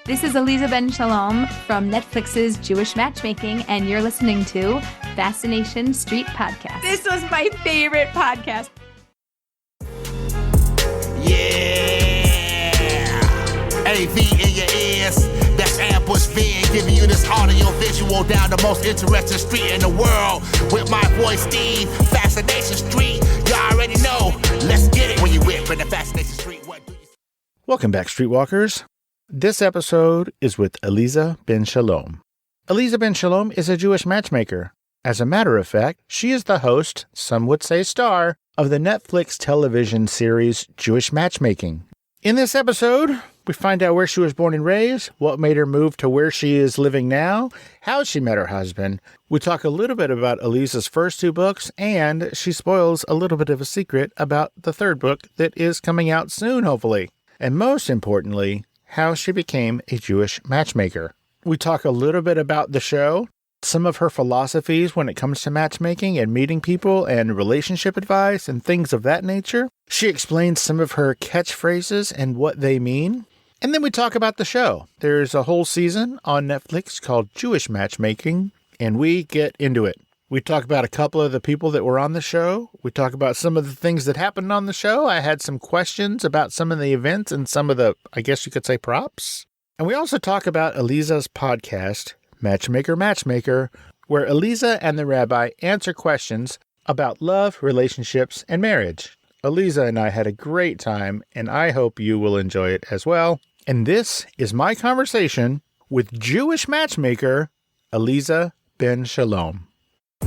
This is Aleeza Ben Shalom from Netflix's Jewish Matchmaking, and you're listening to Fascination Street podcast. This was my favorite podcast. Yeah! AV in your ears. That's Ambush Being, giving you this audio visual down the most interesting street in the world. With my boy Steve, Fascination Street. You already know. Let's get it. When you whip in the Fascination Street, what do you... Welcome back, Streetwalkers. This episode is with Aleeza Ben Shalom. Aleeza Ben Shalom is a Jewish matchmaker. As a matter of fact, she is the host, some would say star, of the Netflix television series Jewish Matchmaking. In this episode, we find out where she was born and raised, what made her move to where she is living now, how she met her husband. We talk a little bit about Aleeza's first two books, and she spoils a little bit of a secret about the third book that is coming out soon, hopefully. And most importantly, how she became a Jewish matchmaker. We talk a little bit about the show, some of her philosophies when it comes to matchmaking and meeting people and relationship advice and things of that nature. She explains some of her catchphrases and what they mean. And then we talk about the show. There's a whole season on Netflix called Jewish Matchmaking, and we get into it. We talk about a couple of the people that were on the show. We talk about some of the things that happened on the show. I had some questions about some of the events and some of the, I guess you could say, props. And we also talk about Aleeza's podcast, Matchmaker, where Aleeza and the Rabbi answer questions about love, relationships, and marriage. Aleeza and I had a great time, and I hope you will enjoy it as well. And this is my conversation with Jewish matchmaker, Aleeza Ben Shalom.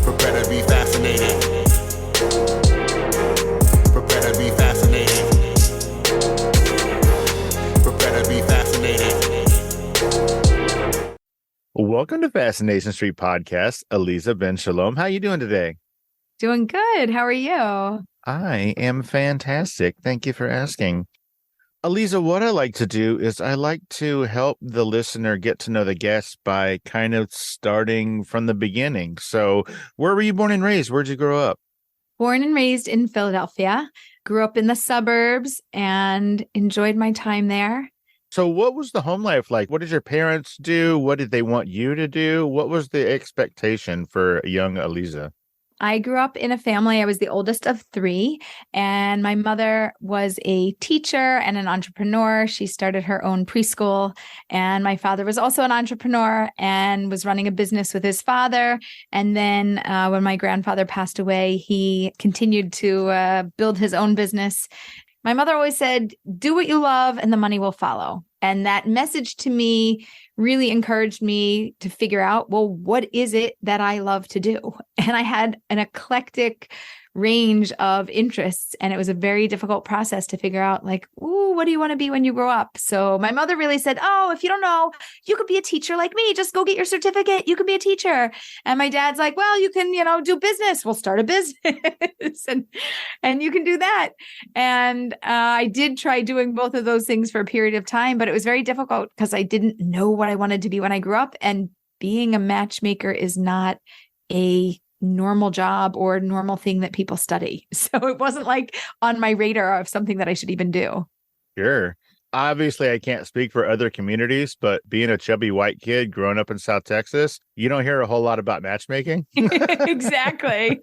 Prepare to be fascinated. Prepare to be fascinated. Prepare to be fascinated. Welcome to Fascination Street podcast, Aleeza Ben Shalom. How you doing today? Doing good. How are you? I am fantastic. Thank you for asking. Aleeza, what I like to do is I like to help the listener get to know the guest by kind of starting from the beginning. So where were you born and raised? Where'd you grow up? Born and raised in Philadelphia. Grew up in the suburbs and enjoyed my time there. So what was the home life like? What did your parents do? What did they want you to do? What was the expectation for young Aleeza? I grew up in a family. I was the oldest of three, and my mother was a teacher and an entrepreneur. She started her own preschool, and my father was also an entrepreneur and was running a business with his father. And then when my grandfather passed away, he continued to build his own business. My mother always said, do what you love and the money will follow. And that message to me really encouraged me to figure out, well, what is it that I love to do? And I had an eclectic range of interests, and it was a very difficult process to figure out, like, ooh, what do you want to be when you grow up? So my mother really said, oh, if you don't know, you could be a teacher like me. Just go get your certificate. You can be a teacher. And my dad's like, well, you can, do business. We'll start a business and you can do that. And I did try doing both of those things for a period of time, but it was very difficult because I didn't know what I wanted to be when I grew up. And being a matchmaker is not a normal job or normal thing that people study. So it wasn't like on my radar of something that I should even do. Sure. Obviously, I can't speak for other communities, but being a chubby white kid growing up in South Texas, you don't hear a whole lot about matchmaking. Exactly.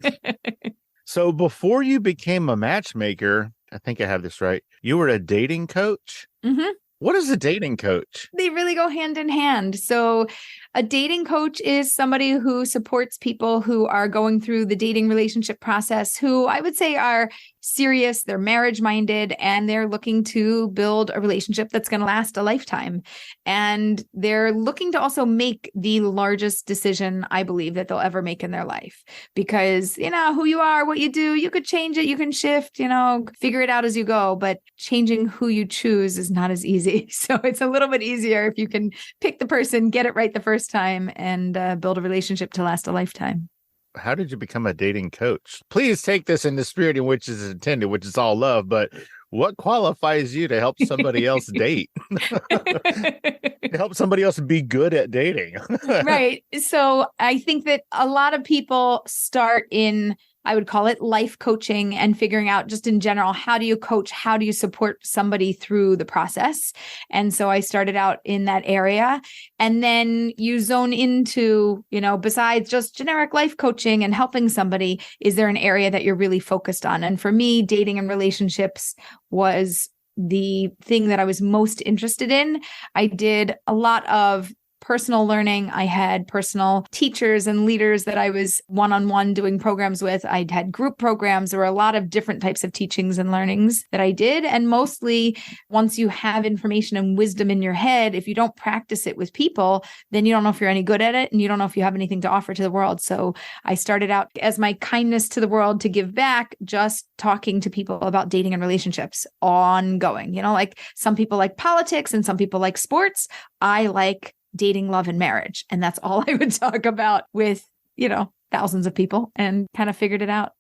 So before you became a matchmaker, I think I have this right, you were a dating coach? Mm-hmm. What is a dating coach? They really go hand in hand. So a dating coach is somebody who supports people who are going through the dating relationship process, who I would say are serious, they're marriage minded, and they're looking to build a relationship that's going to last a lifetime. And they're looking to also make the largest decision, I believe, that they'll ever make in their life. Because, who you are, what you do, you could change it, you can shift, figure it out as you go. But changing who you choose is not as easy. So it's a little bit easier if you can pick the person, get it right the first time, and build a relationship to last a lifetime. How did you become a dating coach? Please take this in the spirit in which is intended, which is all love, but what qualifies you to help somebody else date? To help somebody else be good at dating? Right. So I think that a lot of people start in I would call it life coaching, and figuring out just in general, how do you coach? How do you support somebody through the process? And so I started out in that area. And then you zone into, besides just generic life coaching and helping somebody, is there an area that you're really focused on? And for me, dating and relationships was the thing that I was most interested in. I did a lot of personal learning. I had personal teachers and leaders that I was one-on-one doing programs with. I had group programs. There were a lot of different types of teachings and learnings that I did. And mostly, once you have information and wisdom in your head, if you don't practice it with people, then you don't know if you're any good at it, and you don't know if you have anything to offer to the world. So I started out as my kindness to the world to give back, just talking to people about dating and relationships ongoing. Like some people like politics and some people like sports. I like dating, love, and marriage. And that's all I would talk about with, thousands of people, and kind of figured it out.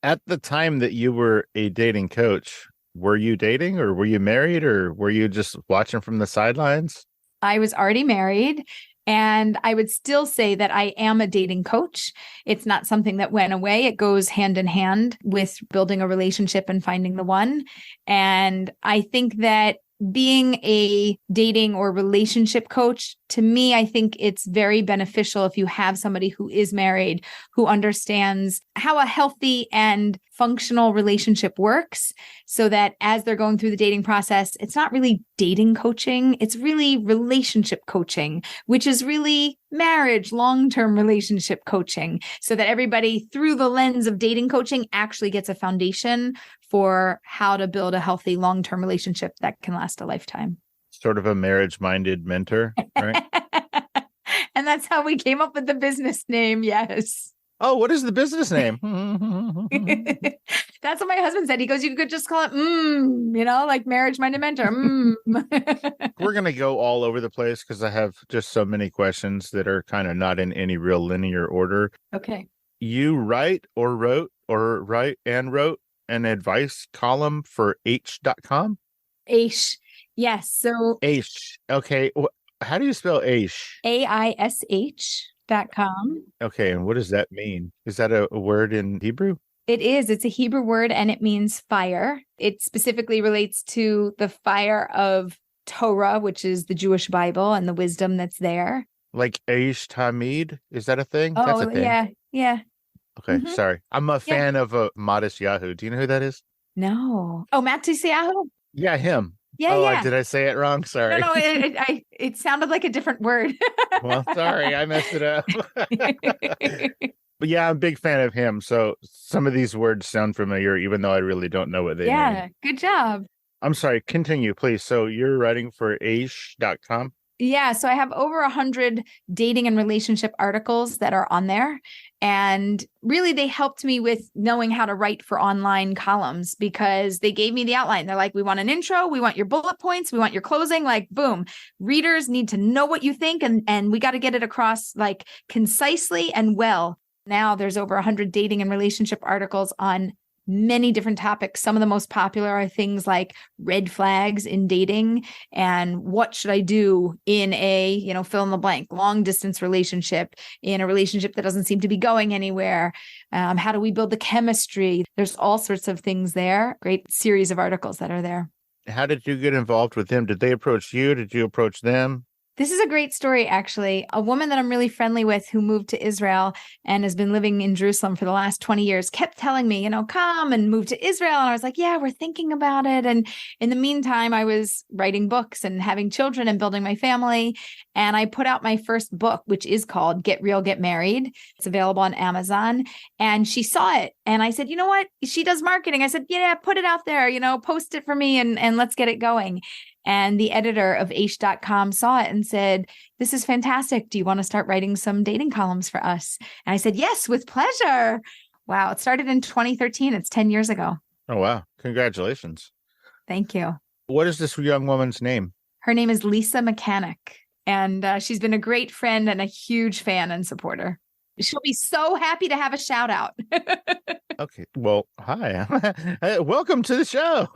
At the time that you were a dating coach, were you dating, or were you married, or were you just watching from the sidelines? I was already married, and I would still say that I am a dating coach. It's not something that went away. It goes hand in hand with building a relationship and finding the one. And I think that being a dating or relationship coach, to me, I think it's very beneficial if you have somebody who is married, who understands how a healthy and functional relationship works, so that as they're going through the dating process, it's not really dating coaching, it's really relationship coaching, which is really marriage, long-term relationship coaching, so that everybody through the lens of dating coaching actually gets a foundation for how to build a healthy long-term relationship that can last a lifetime. Sort of a marriage-minded mentor, right? And that's how we came up with the business name. Yes. Oh, what is the business name? That's what my husband said. He goes, you could just call it, like marriage-minded mentor. We're going to go all over the place because I have just so many questions that are kind of not in any real linear order. Okay. You write and wrote an advice column for H.com? Aish. Yes. So Aish. Okay. How do you spell Aish? AISH.com. Okay. And what does that mean? Is that a word in Hebrew? It is. It's a Hebrew word, and it means fire. It specifically relates to the fire of Torah, which is the Jewish Bible, and the wisdom that's there. Like Aish Tamid? Is that a thing? Oh, that's a thing. Yeah. Okay. Sorry. I'm a fan of Modest Yahoo. Do you know who that is? No. Oh, Matt Yahoo? Yeah, him. Yeah. Did I say it wrong? Sorry. No, it sounded like a different word. Well, sorry, I messed it up. But yeah, I'm a big fan of him. So some of these words sound familiar, even though I really don't know what they mean. Yeah, good job. I'm sorry, continue, please. So you're writing for Aish.com? Yeah, so I have over 100 dating and relationship articles that are on there. And really, they helped me with knowing how to write for online columns, because they gave me the outline. They're like, we want an intro, we want your bullet points, we want your closing, like, boom. Readers need to know what you think, and we got to get it across like concisely and well. Now there's over 100 dating and relationship articles on many different topics. Some of the most popular are things like red flags in dating, and what should I do in a, fill in the blank, long distance relationship, in a relationship that doesn't seem to be going anywhere. How do we build the chemistry? There's all sorts of things there. Great series of articles that are there. How did you get involved with them? Did they approach you? Did you approach them? This is a great story, actually. A woman that I'm really friendly with who moved to Israel and has been living in Jerusalem for the last 20 years kept telling me, come and move to Israel. And I was like, yeah, we're thinking about it. And in the meantime, I was writing books and having children and building my family. And I put out my first book, which is called Get Real, Get Married. It's available on Amazon. And she saw it. And I said, you know what? She does marketing. I said, yeah, put it out there, post it for me and let's get it going. And the editor of Aish.com saw it and said, this is fantastic. Do you want to start writing some dating columns for us? And I said, yes, with pleasure. Wow. It started in 2013. It's 10 years ago. Oh, wow. Congratulations. Thank you. What is this young woman's name? Her name is Lisa Mechanic. And she's been a great friend and a huge fan and supporter. She'll be so happy to have a shout out. Okay. Well, hi. Welcome to the show.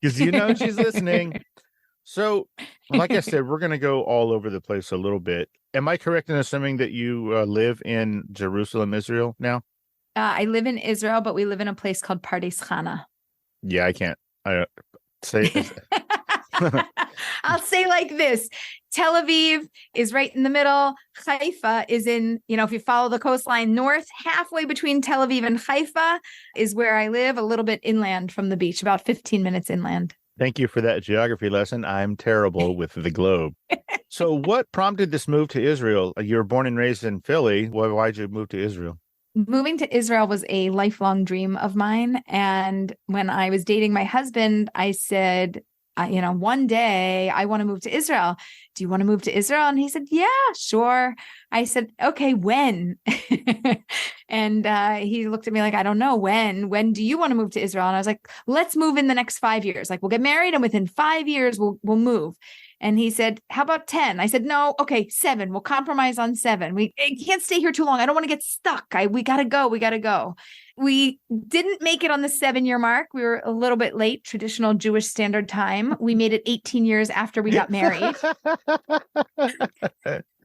Because she's listening. So, like I said, we're going to go all over the place a little bit. Am I correct in assuming that you live in Jerusalem, Israel now? I live in Israel, but we live in a place called Pardes Chana. Yeah, I can't. I say I'll say like this. Tel Aviv is right in the middle. Haifa is in, if you follow the coastline north, halfway between Tel Aviv and Haifa is where I live, a little bit inland from the beach, about 15 minutes inland. Thank you for that geography lesson. I'm terrible with the globe. So what prompted this move to Israel? You were born and raised in Philly. Why'd you move to Israel? Moving to Israel was a lifelong dream of mine. And when I was dating my husband, I said, one day I want to move to Israel. Do you want to move to Israel? And he said, yeah, sure. I said, okay, when? And he looked at me like, I don't know when do you want to move to Israel? And I was like, let's move in the next 5 years. Like, we'll get married and within 5 years we'll move. And he said, how about 10? I said, no, okay, 7. We'll compromise on 7. We can't stay here too long. I don't want to get stuck. We got to go. We didn't make it on the 7-year mark. We were a little bit late, traditional Jewish standard time. We made it 18 years after we got married.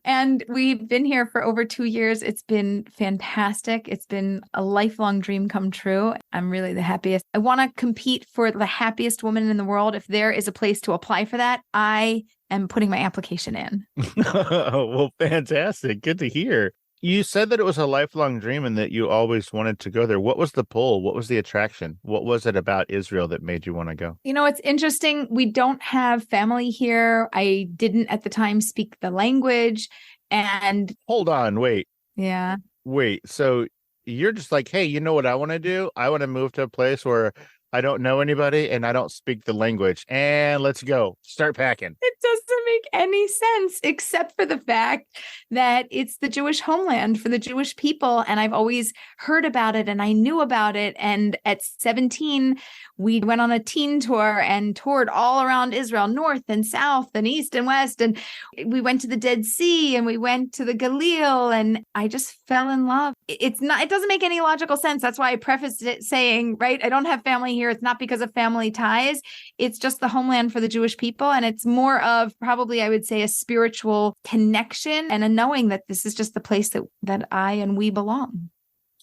And we've been here for over 2 years. It's been fantastic. It's been a lifelong dream come true. I'm really the happiest. I want to compete for the happiest woman in the world. If there is a place to apply for that, I am putting my application in. Well, fantastic. Good to hear. You said that it was a lifelong dream and that you always wanted to go there. What was the pull? What was the attraction? What was it about Israel that made you want to go? It's interesting. We don't have family here. I didn't at the time speak the language. And hold on, wait. Yeah. Wait. So you're just like, hey, you know what I want to do? I want to move to a place where I don't know anybody and I don't speak the language. And let's go. Start packing. It doesn't make any sense except for the fact that it's the Jewish homeland for the Jewish people. And I've always heard about it and I knew about it. And at 17, we went on a teen tour and toured all around Israel, north and south and east and west. And we went to the Dead Sea and we went to the Galil and I just fell in love. It doesn't make any logical sense. That's why I prefaced it saying, right, I don't have family here. It's not because of family ties. It's just the homeland for the Jewish people. And it's more of probably, I would say, a spiritual connection and a knowing that this is just the place that I and we belong.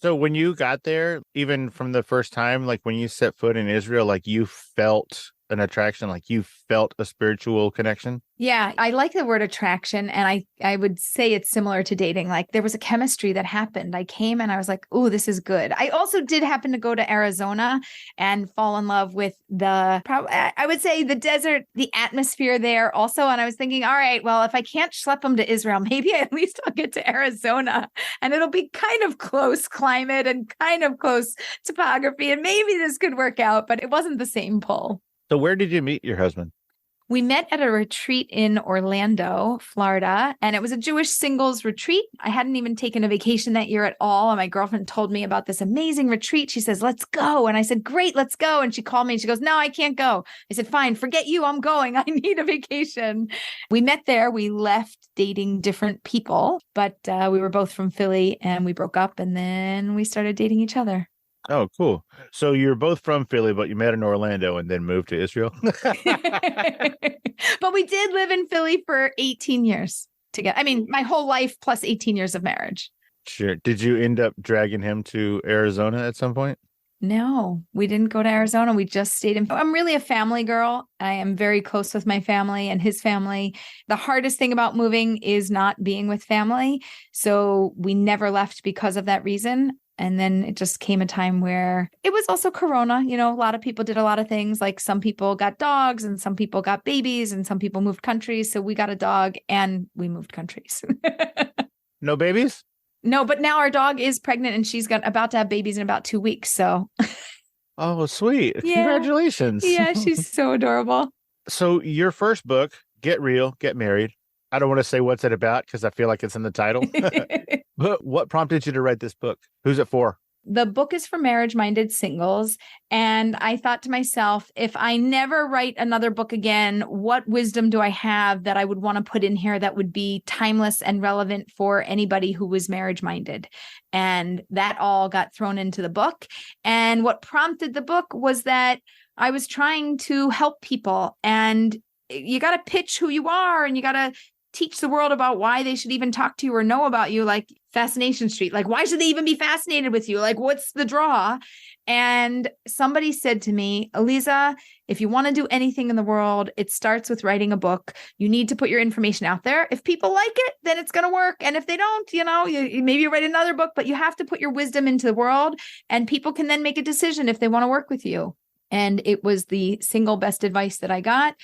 So when you got there, even from the first time, like when you set foot in Israel, like you felt an attraction, like you felt a spiritual connection? Yeah, I like the word attraction. And I would say it's similar to dating. Like there was a chemistry that happened. I came and I was like, oh, this is good. I also did happen to go to Arizona and fall in love with I would say the desert, the atmosphere there also. And I was thinking, all right, well, if I can't schlep them to Israel, maybe at least I'll get to Arizona and it'll be kind of close climate and kind of close topography. And maybe this could work out, but it wasn't the same pull. So where did you meet your husband? We met at a retreat in Orlando, Florida, and it was a Jewish singles retreat. I hadn't even taken a vacation that year at all. And my girlfriend told me about this amazing retreat. She says, let's go. And I said, great, let's go. And she called me and she goes, no, I can't go. I said, fine, forget you. I'm going. I need a vacation. We met there. We left dating different people, but we were both from Philly and we broke up and then we started dating each other. Oh, cool. So you're both from Philly, but you met in Orlando and then moved to Israel. But we did live in Philly for 18 years together. I mean, my whole life plus 18 years of marriage. Sure. Did you end up dragging him to Arizona at some point? No, we didn't go to Arizona. We just stayed in. I'm really a family girl. I am very close with my family and his family. The hardest thing about moving is not being with family. So we never left because of that reason. And then it just came a time where it was also Corona. A lot of people did a lot of things. Like some people got dogs and some people got babies and some people moved countries. So we got a dog and we moved countries. No babies? No, but now our dog is pregnant and she's about to have babies in about 2 weeks. So. Oh, sweet. Yeah. Congratulations. Yeah, she's so adorable. So your first book, Get Real, Get Married. I don't want to say what's it about because I feel like it's in the title. But what prompted you to write this book? Who's it for? The book is for marriage-minded singles. And I thought to myself, if I never write another book again, what wisdom do I have that I would want to put in here that would be timeless and relevant for anybody who was marriage-minded? And that all got thrown into the book. And what prompted the book was that I was trying to help people. And you got to pitch who you are and you got to teach the world about why they should even talk to you or know about you, like Fascination Street. Like, why should they even be fascinated with you? Like, what's the draw? And somebody said to me, Aleeza, if you want to do anything in the world, it starts with writing a book. You need to put your information out there. If people like it, then it's going to work. And if they don't, maybe you write another book, but you have to put your wisdom into the world, and people can then make a decision if they want to work with you. And it was the single best advice that I got.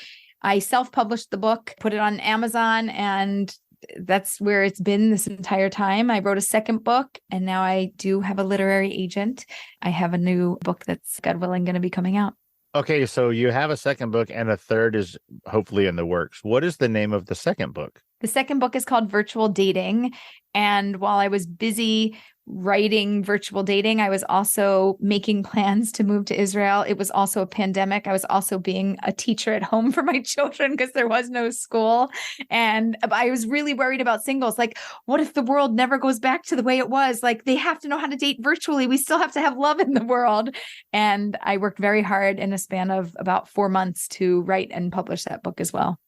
I self-published the book, put it on Amazon, and that's where it's been this entire time. I wrote a second book, and now I do have a literary agent. I have a new book that's, God willing, going to be coming out. Okay, so you have a second book and a third is hopefully in the works. What is the name of the second book? The second book is called Virtual Dating. And while I was busy writing Virtual Dating, I was also making plans to move to Israel. It was also a pandemic. I was also being a teacher at home for my children because there was no school. And I was really worried about singles. Like, what if the world never goes back to the way it was? Like, they have to know how to date virtually. We still have to have love in the world. And I worked very hard in a span of about 4 months to write and publish that book as well.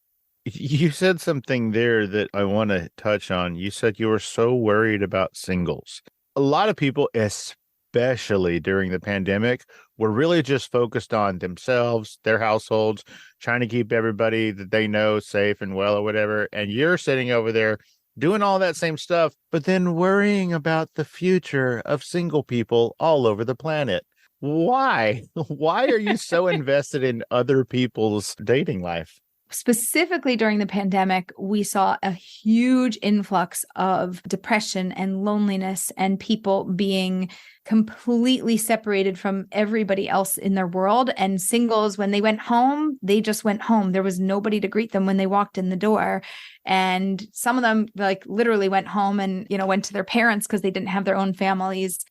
You said something there that I want to touch on. You said you were so worried about singles. A lot of people, especially during the pandemic, were really just focused on themselves, their households, trying to keep everybody that they know safe and well or whatever. And you're sitting over there doing all that same stuff, but then worrying about the future of single people all over the planet. Why? Why are you so invested in other people's dating life? Specifically during the pandemic, we saw a huge influx of depression and loneliness and people being completely separated from everybody else in their world. And singles, when they went home, they just went home. There was nobody to greet them when they walked in the door. And some of them like literally went home and, went to their parents because they didn't have their own families.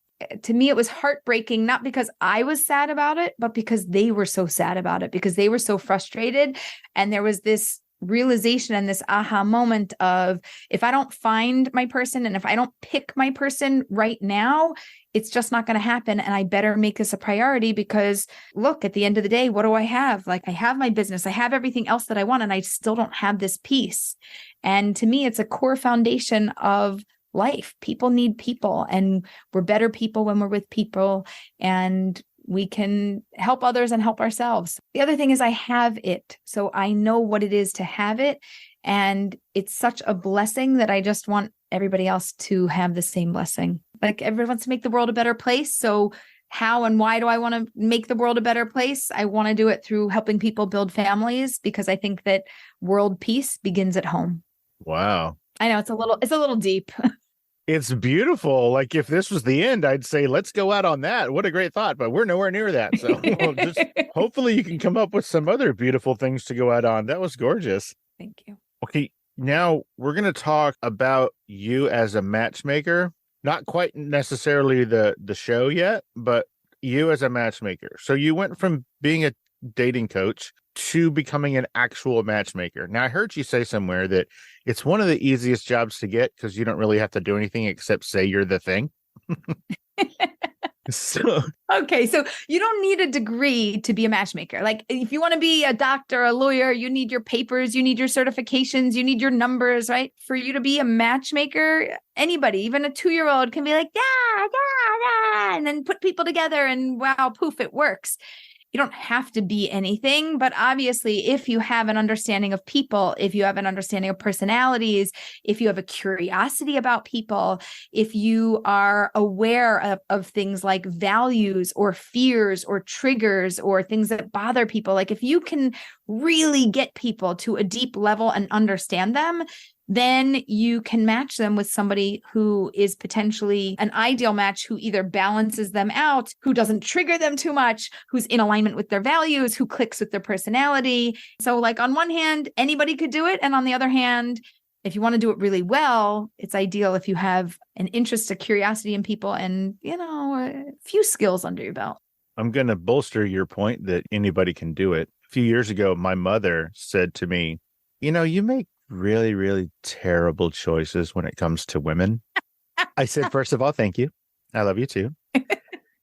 To me, it was heartbreaking, not because I was sad about it, but because they were so sad about it, because they were so frustrated. And there was this realization and this aha moment of, if I don't find my person and if I don't pick my person right now, it's just not going to happen. And I better make this a priority because look, at the end of the day, what do I have? Like, I have my business, I have everything else that I want, and I still don't have this piece. And to me, it's a core foundation of life. People need people, and we're better people when we're with people, and we can help others and help ourselves. The other thing is I have it. So I know what it is to have it. And it's such a blessing that I just want everybody else to have the same blessing. Like, everyone wants to make the world a better place. So how and why do I want to make the world a better place? I want to do it through helping people build families, because I think that world peace begins at home. Wow. I know it's a little deep. It's beautiful. Like, if this was the end, I'd say, let's go out on that. What a great thought, but we're nowhere near that. So just hopefully you can come up with some other beautiful things to go out on. That was gorgeous. Thank you. Okay. Now we're going to talk about you as a matchmaker, not quite necessarily the show yet, but you as a matchmaker. So you went from being a dating coach to becoming an actual matchmaker. Now, I heard you say somewhere that it's one of the easiest jobs to get because you don't really have to do anything except say you're the thing. Okay, so you don't need a degree to be a matchmaker. Like, if you want to be a doctor, a lawyer, you need your papers, you need your certifications, you need your numbers, right? For you to be a matchmaker, anybody, even a 2-year-old can be like, yeah, and then put people together and wow, poof, it works. You don't have to be anything, but obviously, if you have an understanding of people, if you have an understanding of personalities, if you have a curiosity about people, if you are aware of things like values or fears or triggers or things that bother people, like if you can really get people to a deep level and understand them, then you can match them with somebody who is potentially an ideal match, who either balances them out, who doesn't trigger them too much, who's in alignment with their values, who clicks with their personality. So like, on one hand, anybody could do it. And on the other hand, if you want to do it really well, it's ideal if you have an interest, a curiosity in people, and, a few skills under your belt. I'm going to bolster your point that anybody can do it. A few years ago, my mother said to me, you make really, really terrible choices when it comes to women. I said, first of all, thank you. I love you too.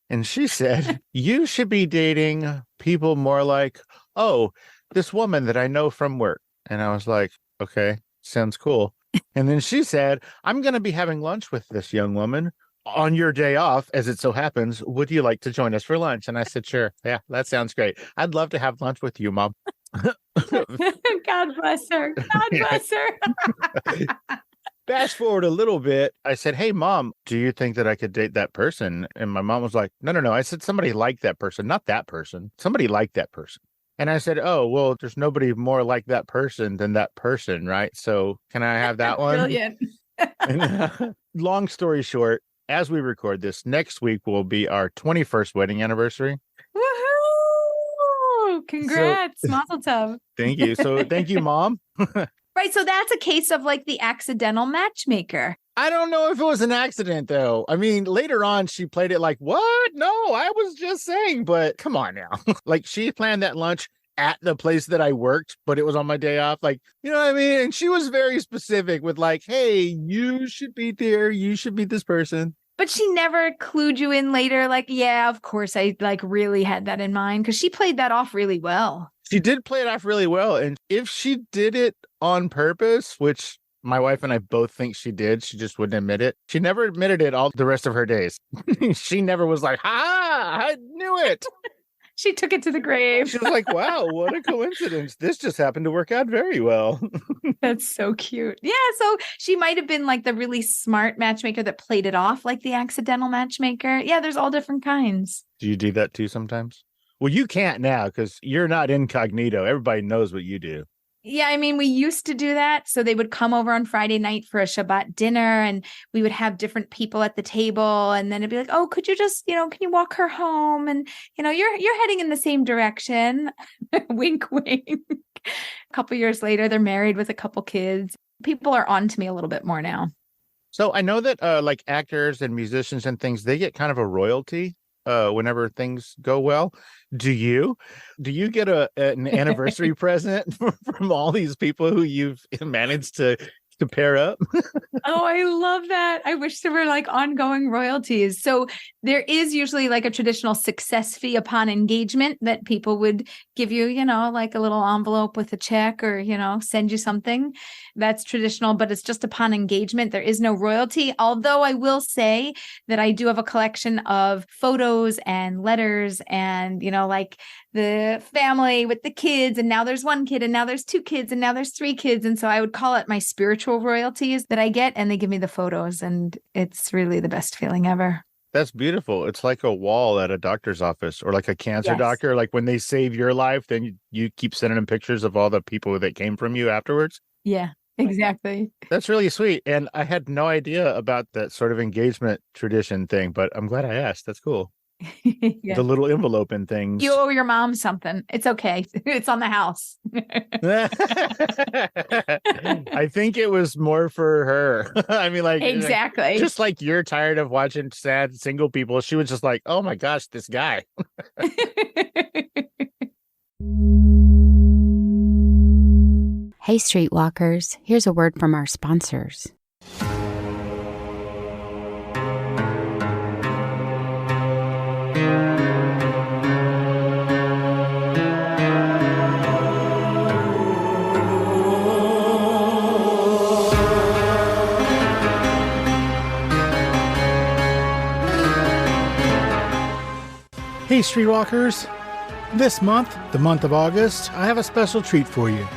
And she said, you should be dating people more like, oh, this woman that I know from work. And I was like, okay. Sounds cool. And then she said, I'm going to be having lunch with this young woman on your day off, as it so happens. Would you like to join us for lunch? And I said, sure. Yeah, that sounds great. I'd love to have lunch with you, Mom. God bless her. God bless her. Fast forward a little bit. I said, hey, Mom, do you think that I could date that person? And my mom was like, no. I said, somebody like that person, not that person. Somebody like that person. And I said, oh, well, there's nobody more like that person than that person, right? So can I have that one? Brilliant. And, long story short, as we record this, next week will be our 21st wedding anniversary. Woohoo! Congrats, Mazel Tov. Thank you. So thank you, Mom. Right. So that's a case of like the accidental matchmaker. I don't know if it was an accident, though. I mean, later on, she played it like, what? No, I was just saying, but come on now. Like, she planned that lunch at the place that I worked, but it was on my day off. Like, you know what I mean? And she was very specific with like, hey, you should be there. You should meet this person. But she never clued you in later. Like, yeah, of course, I like really had that in mind because she played that off really well. She did play it off really well. And if she did it on purpose, which my wife and I both think she did, she just wouldn't admit it. She never admitted it all the rest of her days. She never was like, ha, I knew it. She took it to the grave. She was like, wow, what a coincidence. This just happened to work out very well. That's so cute. Yeah. So she might have been like the really smart matchmaker that played it off like the accidental matchmaker. Yeah, there's all different kinds. Do you do that too sometimes? Well, you can't now because you're not incognito. Everybody knows what you do. Yeah, I mean, we used to do that. So they would come over on Friday night for a Shabbat dinner and we would have different people at the table. And then it'd be like, oh, could you just, can you walk her home? And, you're heading in the same direction. Wink, wink. A couple years later, they're married with a couple kids. People are on to me a little bit more now. So I know that like actors and musicians and things, they get kind of a royalty whenever things go well. Do you get an anniversary present from all these people who you've managed to pair up? Oh, I love that. I wish there were like ongoing royalties. So there is usually like a traditional success fee upon engagement that people would give you, like a little envelope with a check or, send you something. That's traditional, but it's just upon engagement. There is no royalty. Although I will say that I do have a collection of photos and letters and, like the family with the kids. And now there's one kid and now there's two kids and now there's three kids. And so I would call it my spiritual royalties that I get, and they give me the photos, and it's really the best feeling ever. That's beautiful. It's like a wall at a doctor's office or like a cancer doctor. Like when they save your life, then you keep sending them pictures of all the people that came from you afterwards. Yeah, exactly. That's really sweet. And I had no idea about that sort of engagement tradition thing, but I'm glad I asked. That's cool. Yeah. The little envelope and things. You owe your mom something. It's okay. It's on the house. I think it was more for her. I mean, like, exactly. Just like you're tired of watching sad single people. She was just like, oh my gosh, this guy. Hey, Streetwalkers. Here's a word from our sponsors. Hey, Streetwalkers. This month, the month of August, I have a special treat for you.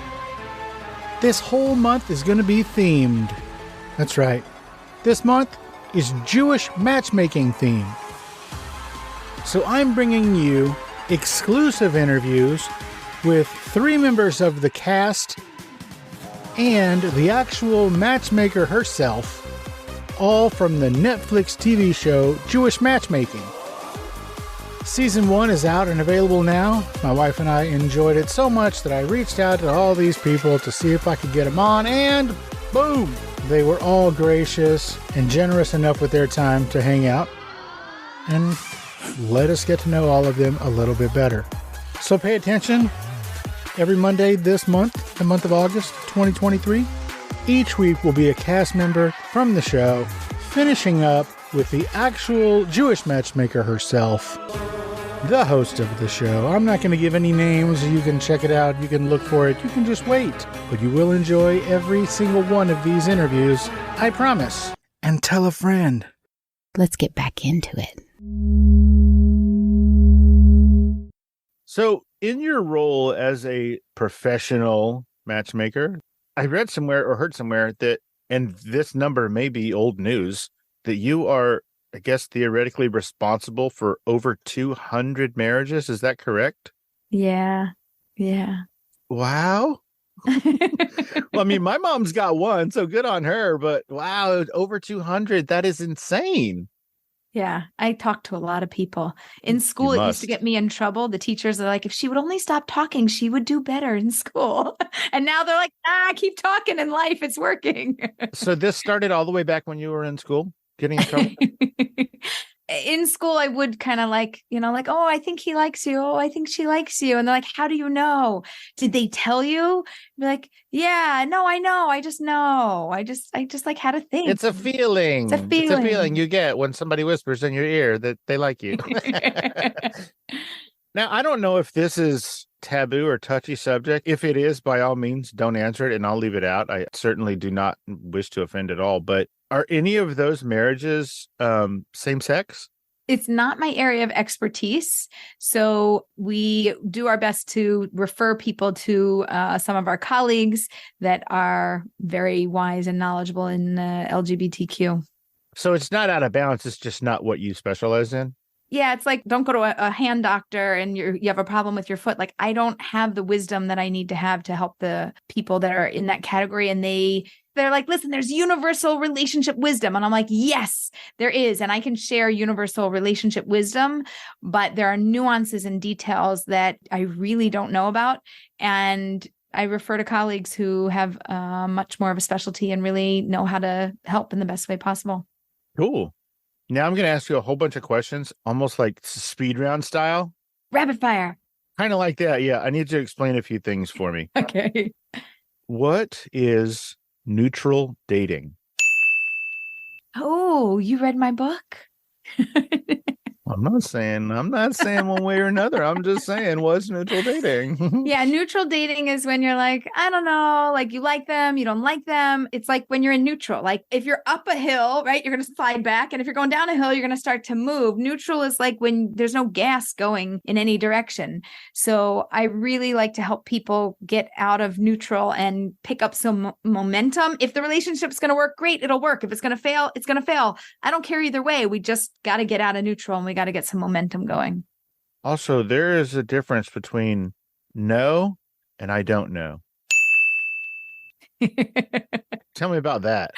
This whole month is going to be themed. That's right. This month is Jewish Matchmaking theme. So I'm bringing you exclusive interviews with 3 members of the cast and the actual matchmaker herself, all from the Netflix TV show Jewish Matchmaking. Season 1 is out and available now. My wife and I enjoyed it so much that I reached out to all these people to see if I could get them on, and boom! They were all gracious and generous enough with their time to hang out and let us get to know all of them a little bit better. So pay attention. Every Monday this month, the month of August 2023, each week will be a cast member from the show, finishing up with the actual Jewish matchmaker herself. the host of the show. I'm not going to give any names. You can check it out. You can look for it. You can just wait. But you will enjoy every single one of these interviews. I promise. And tell a friend. Let's get back into it. So, in your role as a professional matchmaker, I read somewhere or heard somewhere that, and this number may be old news, that you are, I guess, theoretically responsible for over 200 marriages. Is that correct? Yeah. Wow. Well, I mean, my mom's got one, so good on her. But wow, over 200. That is insane. Yeah, I talk to a lot of people. In school, it used to get me in trouble. The teachers are like, if she would only stop talking, she would do better in school. And now they're like, keep talking in life. It's working. So this started all the way back when you were in school, getting in trouble? In school, I would kind of like, oh, I think he likes you. Oh, I think she likes you. And they're like, how do you know? Did they tell you? I'd be like, yeah, no, I know. I just know. I just like had a thing. It's a feeling. It's a feeling you get when somebody whispers in your ear that they like you. Now, I don't know if this is taboo or touchy subject. If it is, by all means, don't answer it and I'll leave it out. I certainly do not wish to offend at all. But are any of those marriages same sex? It's not my area of expertise. So we do our best to refer people to some of our colleagues that are very wise and knowledgeable in LGBTQ. So it's not out of bounds. It's just not what you specialize in? Yeah, it's like, don't go to a hand doctor and you have a problem with your foot. Like, I don't have the wisdom that I need to have to help the people that are in that category. And they're like, listen, there's universal relationship wisdom. And I'm like, yes, there is. And I can share universal relationship wisdom, but there are nuances and details that I really don't know about. And I refer to colleagues who have much more of a specialty and really know how to help in the best way possible. Cool. Now I'm going to ask you a whole bunch of questions, almost like speed round style. Rapid fire. Kind of like that. Yeah. I need you to explain a few things for me. Okay. What is neutral dating? Oh, you read my book? I'm not saying one way or another. I'm just saying, what's neutral dating? Yeah, neutral dating is when you're like, I don't know, like you like them, you don't like them. It's like when you're in neutral, like if you're up a hill, right, you're going to slide back. And if you're going down a hill, you're going to start to move. Neutral is like when there's no gas going in any direction. So I really like to help people get out of neutral and pick up some momentum. If the relationship's going to work, great, it'll work. If it's going to fail, it's going to fail. I don't care either way. We just got to get out of neutral and we got to get some momentum going. Also, there is a difference between no and I don't know. Tell me about that.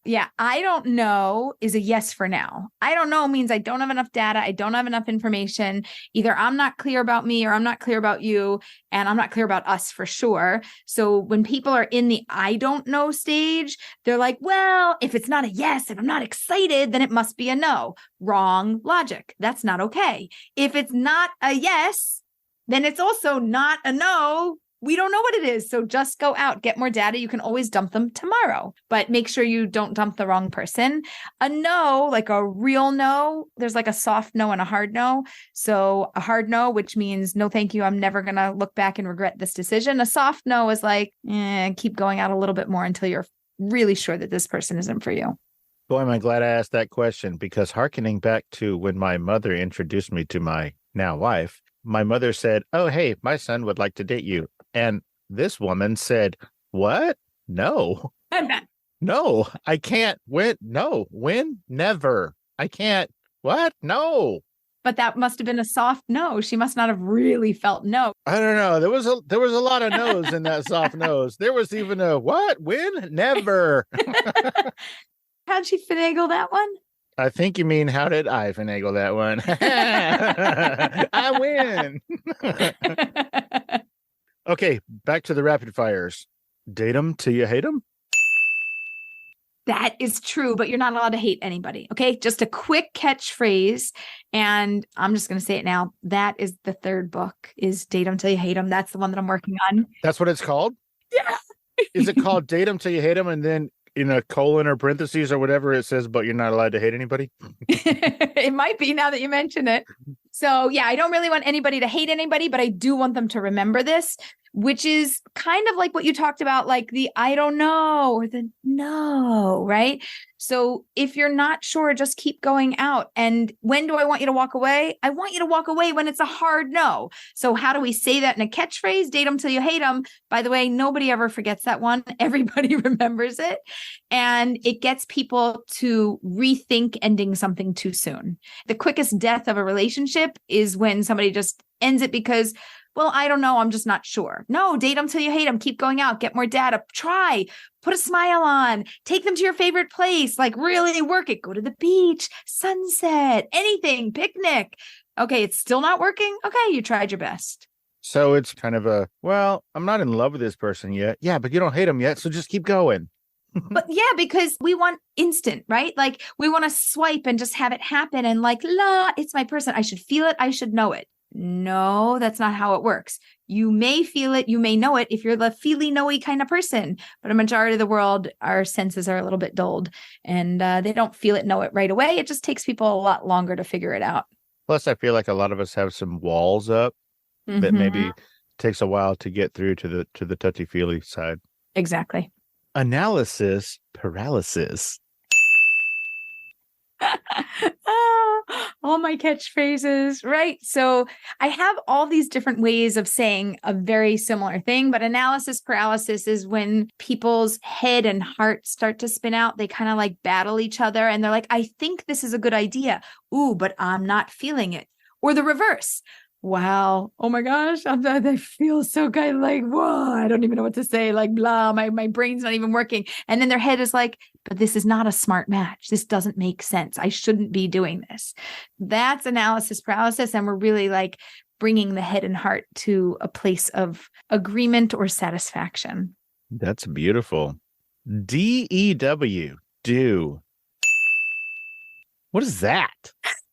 Yeah, I don't know is a yes for now. I don't know means I don't have enough data. I don't have enough information. Either I'm not clear about me or I'm not clear about you, and I'm not clear about us for sure. So when people are in the I don't know stage, they're like, well, if it's not a yes, if I'm not excited, then it must be a no. Wrong logic. That's not okay. If it's not a yes, then it's also not a no. We don't know what it is. So just go out, get more data. You can always dump them tomorrow, but make sure you don't dump the wrong person. A no, like a real no, there's like a soft no and a hard no. So a hard no, which means no, thank you. I'm never going to look back and regret this decision. A soft no is like, keep going out a little bit more until you're really sure that this person isn't for you. Boy, am I glad I asked that question, because hearkening back to when my mother introduced me to my now wife, my mother said, oh, hey, my son would like to date you. And this woman said, what? No, no, I can't win. No, win, never. I can't. What? No. But that must have been a soft no. She must not have really felt no. I don't know. There was a lot of no's in that soft nose. There was even a what? Win? Never. How'd she finagle that one? I think you mean, how did I finagle that one? I win. Okay, back to the rapid fires. Date them till you hate them? That is true, but you're not allowed to hate anybody. Okay, just a quick catchphrase. And I'm just going to say it now. That is the third book, is Date them till you hate them. That's the one that I'm working on. That's what it's called? Yeah. Is it called Date them till you hate them? And then in a colon or parentheses or whatever it says, but you're not allowed to hate anybody? It might be, now that you mention it. So yeah, I don't really want anybody to hate anybody, but I do want them to remember this, which is kind of like what you talked about, like the I don't know or the no, right? So if you're not sure, just keep going out. And when do I want you to walk away? I want you to walk away when it's a hard no. So how do we say that in a catchphrase? Date them till you hate them. By the way, nobody ever forgets that one. Everybody remembers it. And it gets people to rethink ending something too soon. The quickest death of a relationship is when somebody just ends it because, well, I don't know. I'm just not sure. No, date them till you hate them. Keep going out. Get more data. Try. Put a smile on. Take them to your favorite place. Like really work it. Go to the beach, sunset, anything, picnic. Okay, it's still not working. Okay, you tried your best. So it's kind of a, well, I'm not in love with this person yet. Yeah, but you don't hate them yet. So just keep going. But yeah, because we want instant, right? Like we want to swipe and just have it happen. And like, la, it's my person. I should feel it. I should know it. No, that's not how it works. You may feel it, you may know it if you're the feely knowy kind of person, but a majority of the world, our senses are a little bit dulled and they don't feel it, know it right away. It just takes people a lot longer to figure it out. Plus, I feel like a lot of us have some walls up that maybe takes a while to get through to the touchy-feely side. Exactly. Analysis paralysis. All my catchphrases, right? So I have all these different ways of saying a very similar thing, but analysis paralysis is when people's head and heart start to spin out. They kind of like battle each other and they're like, I think this is a good idea. Ooh, but I'm not feeling it. Or the reverse. Wow. Oh my gosh. I feel so good. Like, whoa, I don't even know what to say. Like, blah, my brain's not even working. And then their head is like, but this is not a smart match. This doesn't make sense. I shouldn't be doing this. That's analysis paralysis. And we're really like bringing the head and heart to a place of agreement or satisfaction. That's beautiful. DEW, do. What is that?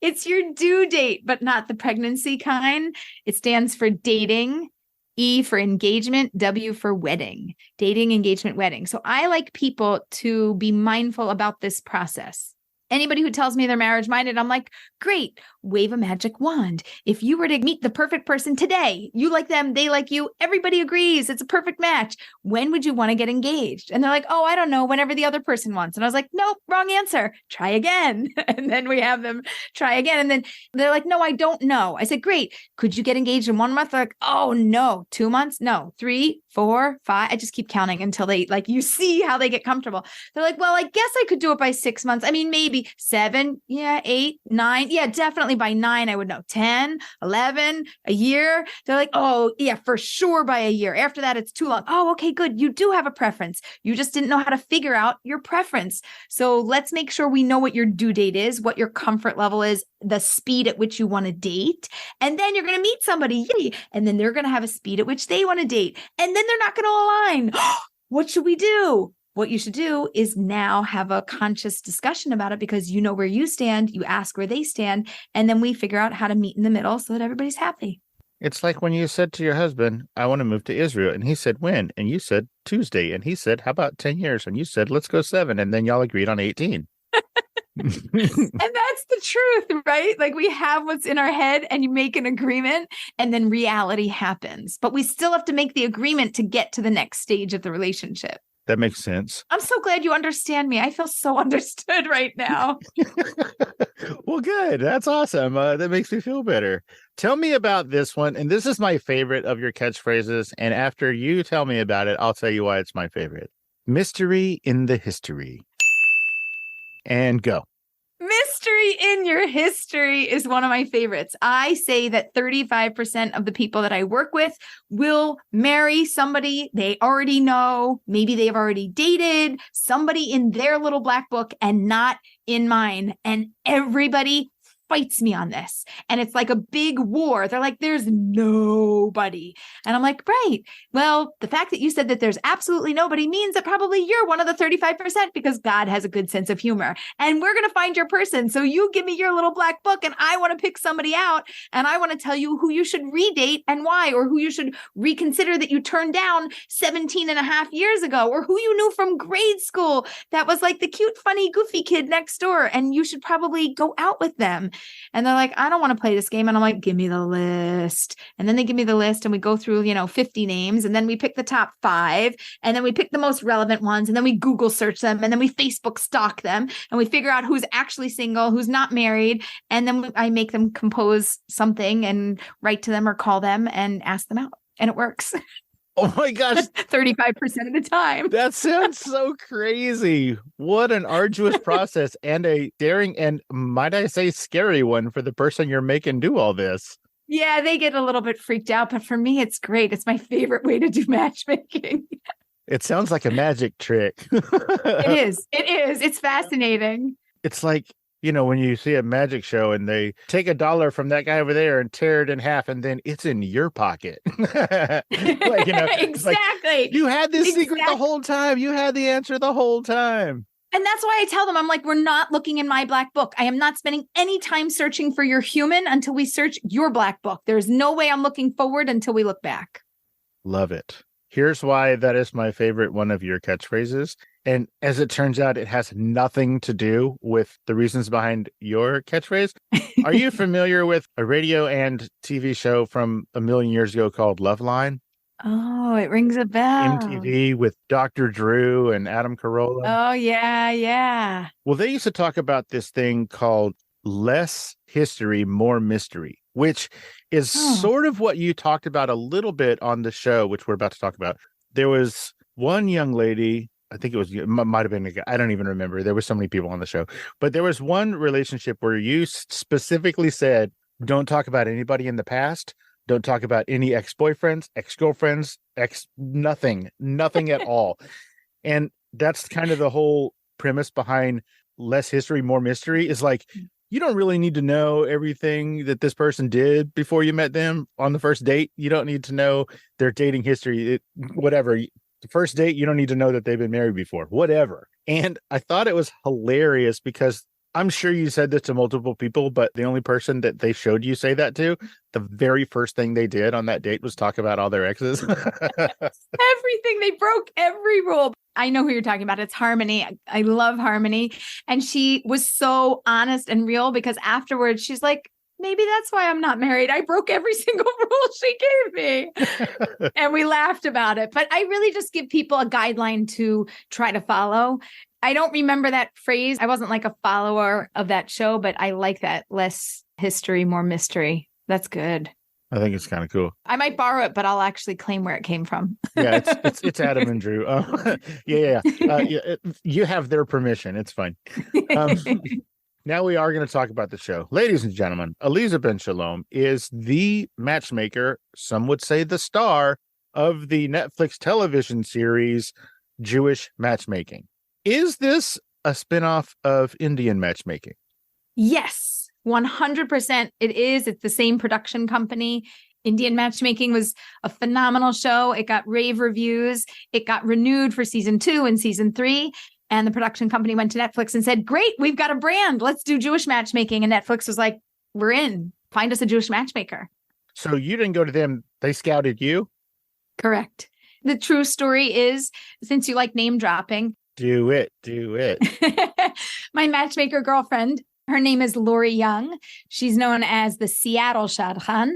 It's your due date, but not the pregnancy kind. It stands for dating, E for engagement, W for wedding, dating, engagement, wedding. So I like people to be mindful about this process. Anybody who tells me they're marriage minded, I'm like, great, wave a magic wand. If you were to meet the perfect person today, you like them, they like you, everybody agrees, it's a perfect match. When would you want to get engaged? And they're like, oh, I don't know, whenever the other person wants. And I was like, nope, wrong answer. Try again. And then we have them try again. And then they're like, no, I don't know. I said, great. Could you get engaged in 1 month? They're like, oh, no. 2 months? No. 3, 4, 5. I just keep counting until they like, you see how they get comfortable. They're like, well, I guess I could do it by 6 months. I mean, maybe 7. Yeah. 8, 9. Yeah, definitely by 9, I would know. 10, 11, a year. They're like, oh yeah, for sure by a year. After that, it's too long. Oh, okay, good. You do have a preference. You just didn't know how to figure out your preference. So let's make sure we know what your due date is, what your comfort level is, the speed at which you want to date. And then you're going to meet somebody. Yay. And then they're going to have a speed at which they want to date. And then they're not going to align. What should we do? What you should do is now have a conscious discussion about it because you know where you stand, you ask where they stand, and then we figure out how to meet in the middle so that everybody's happy. It's like when you said to your husband, I want to move to Israel. And he said, when? And you said Tuesday. And he said, how about 10 years? And you said, let's go 7. And then y'all agreed on 18. And that's the truth, right? Like we have what's in our head and you make an agreement and then reality happens. But we still have to make the agreement to get to the next stage of the relationship. That makes sense. I'm so glad you understand me. I feel so understood right now. Well, good. That's awesome. That makes me feel better. Tell me about this one. And this is my favorite of your catchphrases. And after you tell me about it, I'll tell you why it's my favorite. Mystery in the history. And go. Mystery in your history is one of my favorites. I say that 35% of the people that I work with will marry somebody they already know. Maybe they've already dated somebody in their little black book and not in mine. And everybody fights me on this. And it's like a big war. They're like, there's nobody. And I'm like, right. Well, the fact that you said that there's absolutely nobody means that probably you're one of the 35% because God has a good sense of humor. And we're going to find your person. So you give me your little black book and I want to pick somebody out. And I want to tell you who you should redate and why, or who you should reconsider that you turned down 17 and a half years ago, or who you knew from grade school that was like the cute, funny, goofy kid next door. And you should probably go out with them. And they're like, I don't want to play this game. And I'm like, give me the list. And then they give me the list and we go through, 50 names. And then we pick the top 5. And then we pick the most relevant ones. And then we Google search them. And then we Facebook stalk them. And we figure out who's actually single, who's not married. And then I make them compose something and write to them or call them and ask them out. And it works. Oh my gosh. 35% of the time. That sounds so crazy. What an arduous process and a daring and, might I say, scary one for the person you're making do all this. Yeah, they get a little bit freaked out, but for me, it's great. It's my favorite way to do matchmaking. It sounds like a magic trick. It is. It's fascinating. It's like, when you see a magic show and they take $1 from that guy over there and tear it in half, and then it's in your pocket. Exactly. Like, you had this secret the whole time. You had the answer the whole time. And that's why I tell them, I'm like, we're not looking in my black book. I am not spending any time searching for your human until we search your black book. There's no way I'm looking forward until we look back. Love it. Here's why that is my favorite one of your catchphrases. And as it turns out, it has nothing to do with the reasons behind your catchphrase. Are you familiar with a radio and TV show from a million years ago called Loveline? Oh, it rings a bell. MTV with Dr. Drew and Adam Carolla. Oh, yeah. Well, they used to talk about this thing called less history, more mystery, which is sort of what you talked about a little bit on the show, which we're about to talk about. There was one young lady, I think it might have been a guy, I don't even remember. There were so many people on the show, but there was one relationship where you specifically said, don't talk about anybody in the past. Don't talk about any ex-boyfriends, ex-girlfriends, nothing at all. And that's kind of the whole premise behind less history, more mystery, is like, you don't really need to know everything that this person did before you met them on the first date. You don't need to know their dating history, whatever. The first date, you don't need to know that they've been married before, whatever. And I thought it was hilarious because I'm sure you said this to multiple people, but the only person that they showed you say that to, the very first thing they did on that date was talk about all their exes. Everything. They broke every rule. I know who you're talking about. It's Harmony. I love Harmony. And she was so honest and real because afterwards she's like, maybe that's why I'm not married. I broke every single rule she gave me. And we laughed about it. But I really just give people a guideline to try to follow. I don't remember that phrase. I wasn't like a follower of that show, but I like that. Less history, more mystery. That's good. I think it's kind of cool. I might borrow it, but I'll actually claim where it came from. Yeah, it's Adam and Drew. Yeah. You have their permission. It's fine. Now we are going to talk about the show. Ladies and gentlemen, Aleeza Ben Shalom is the matchmaker, some would say the star, of the Netflix television series Jewish Matchmaking. Is this a spinoff of Indian matchmaking? Yes, 100% it is. It's the same production company. Indian Matchmaking was a phenomenal show. It got rave reviews. It got renewed for season 2 and season 3. And the production company went to Netflix and said, great, we've got a brand. Let's do Jewish matchmaking. And Netflix was like, we're in. Find us a Jewish matchmaker. So you didn't go to them. They scouted you? Correct. The true story is, since you like name dropping. Do it. My matchmaker girlfriend, her name is Lori Young. She's known as the Seattle Shadchan.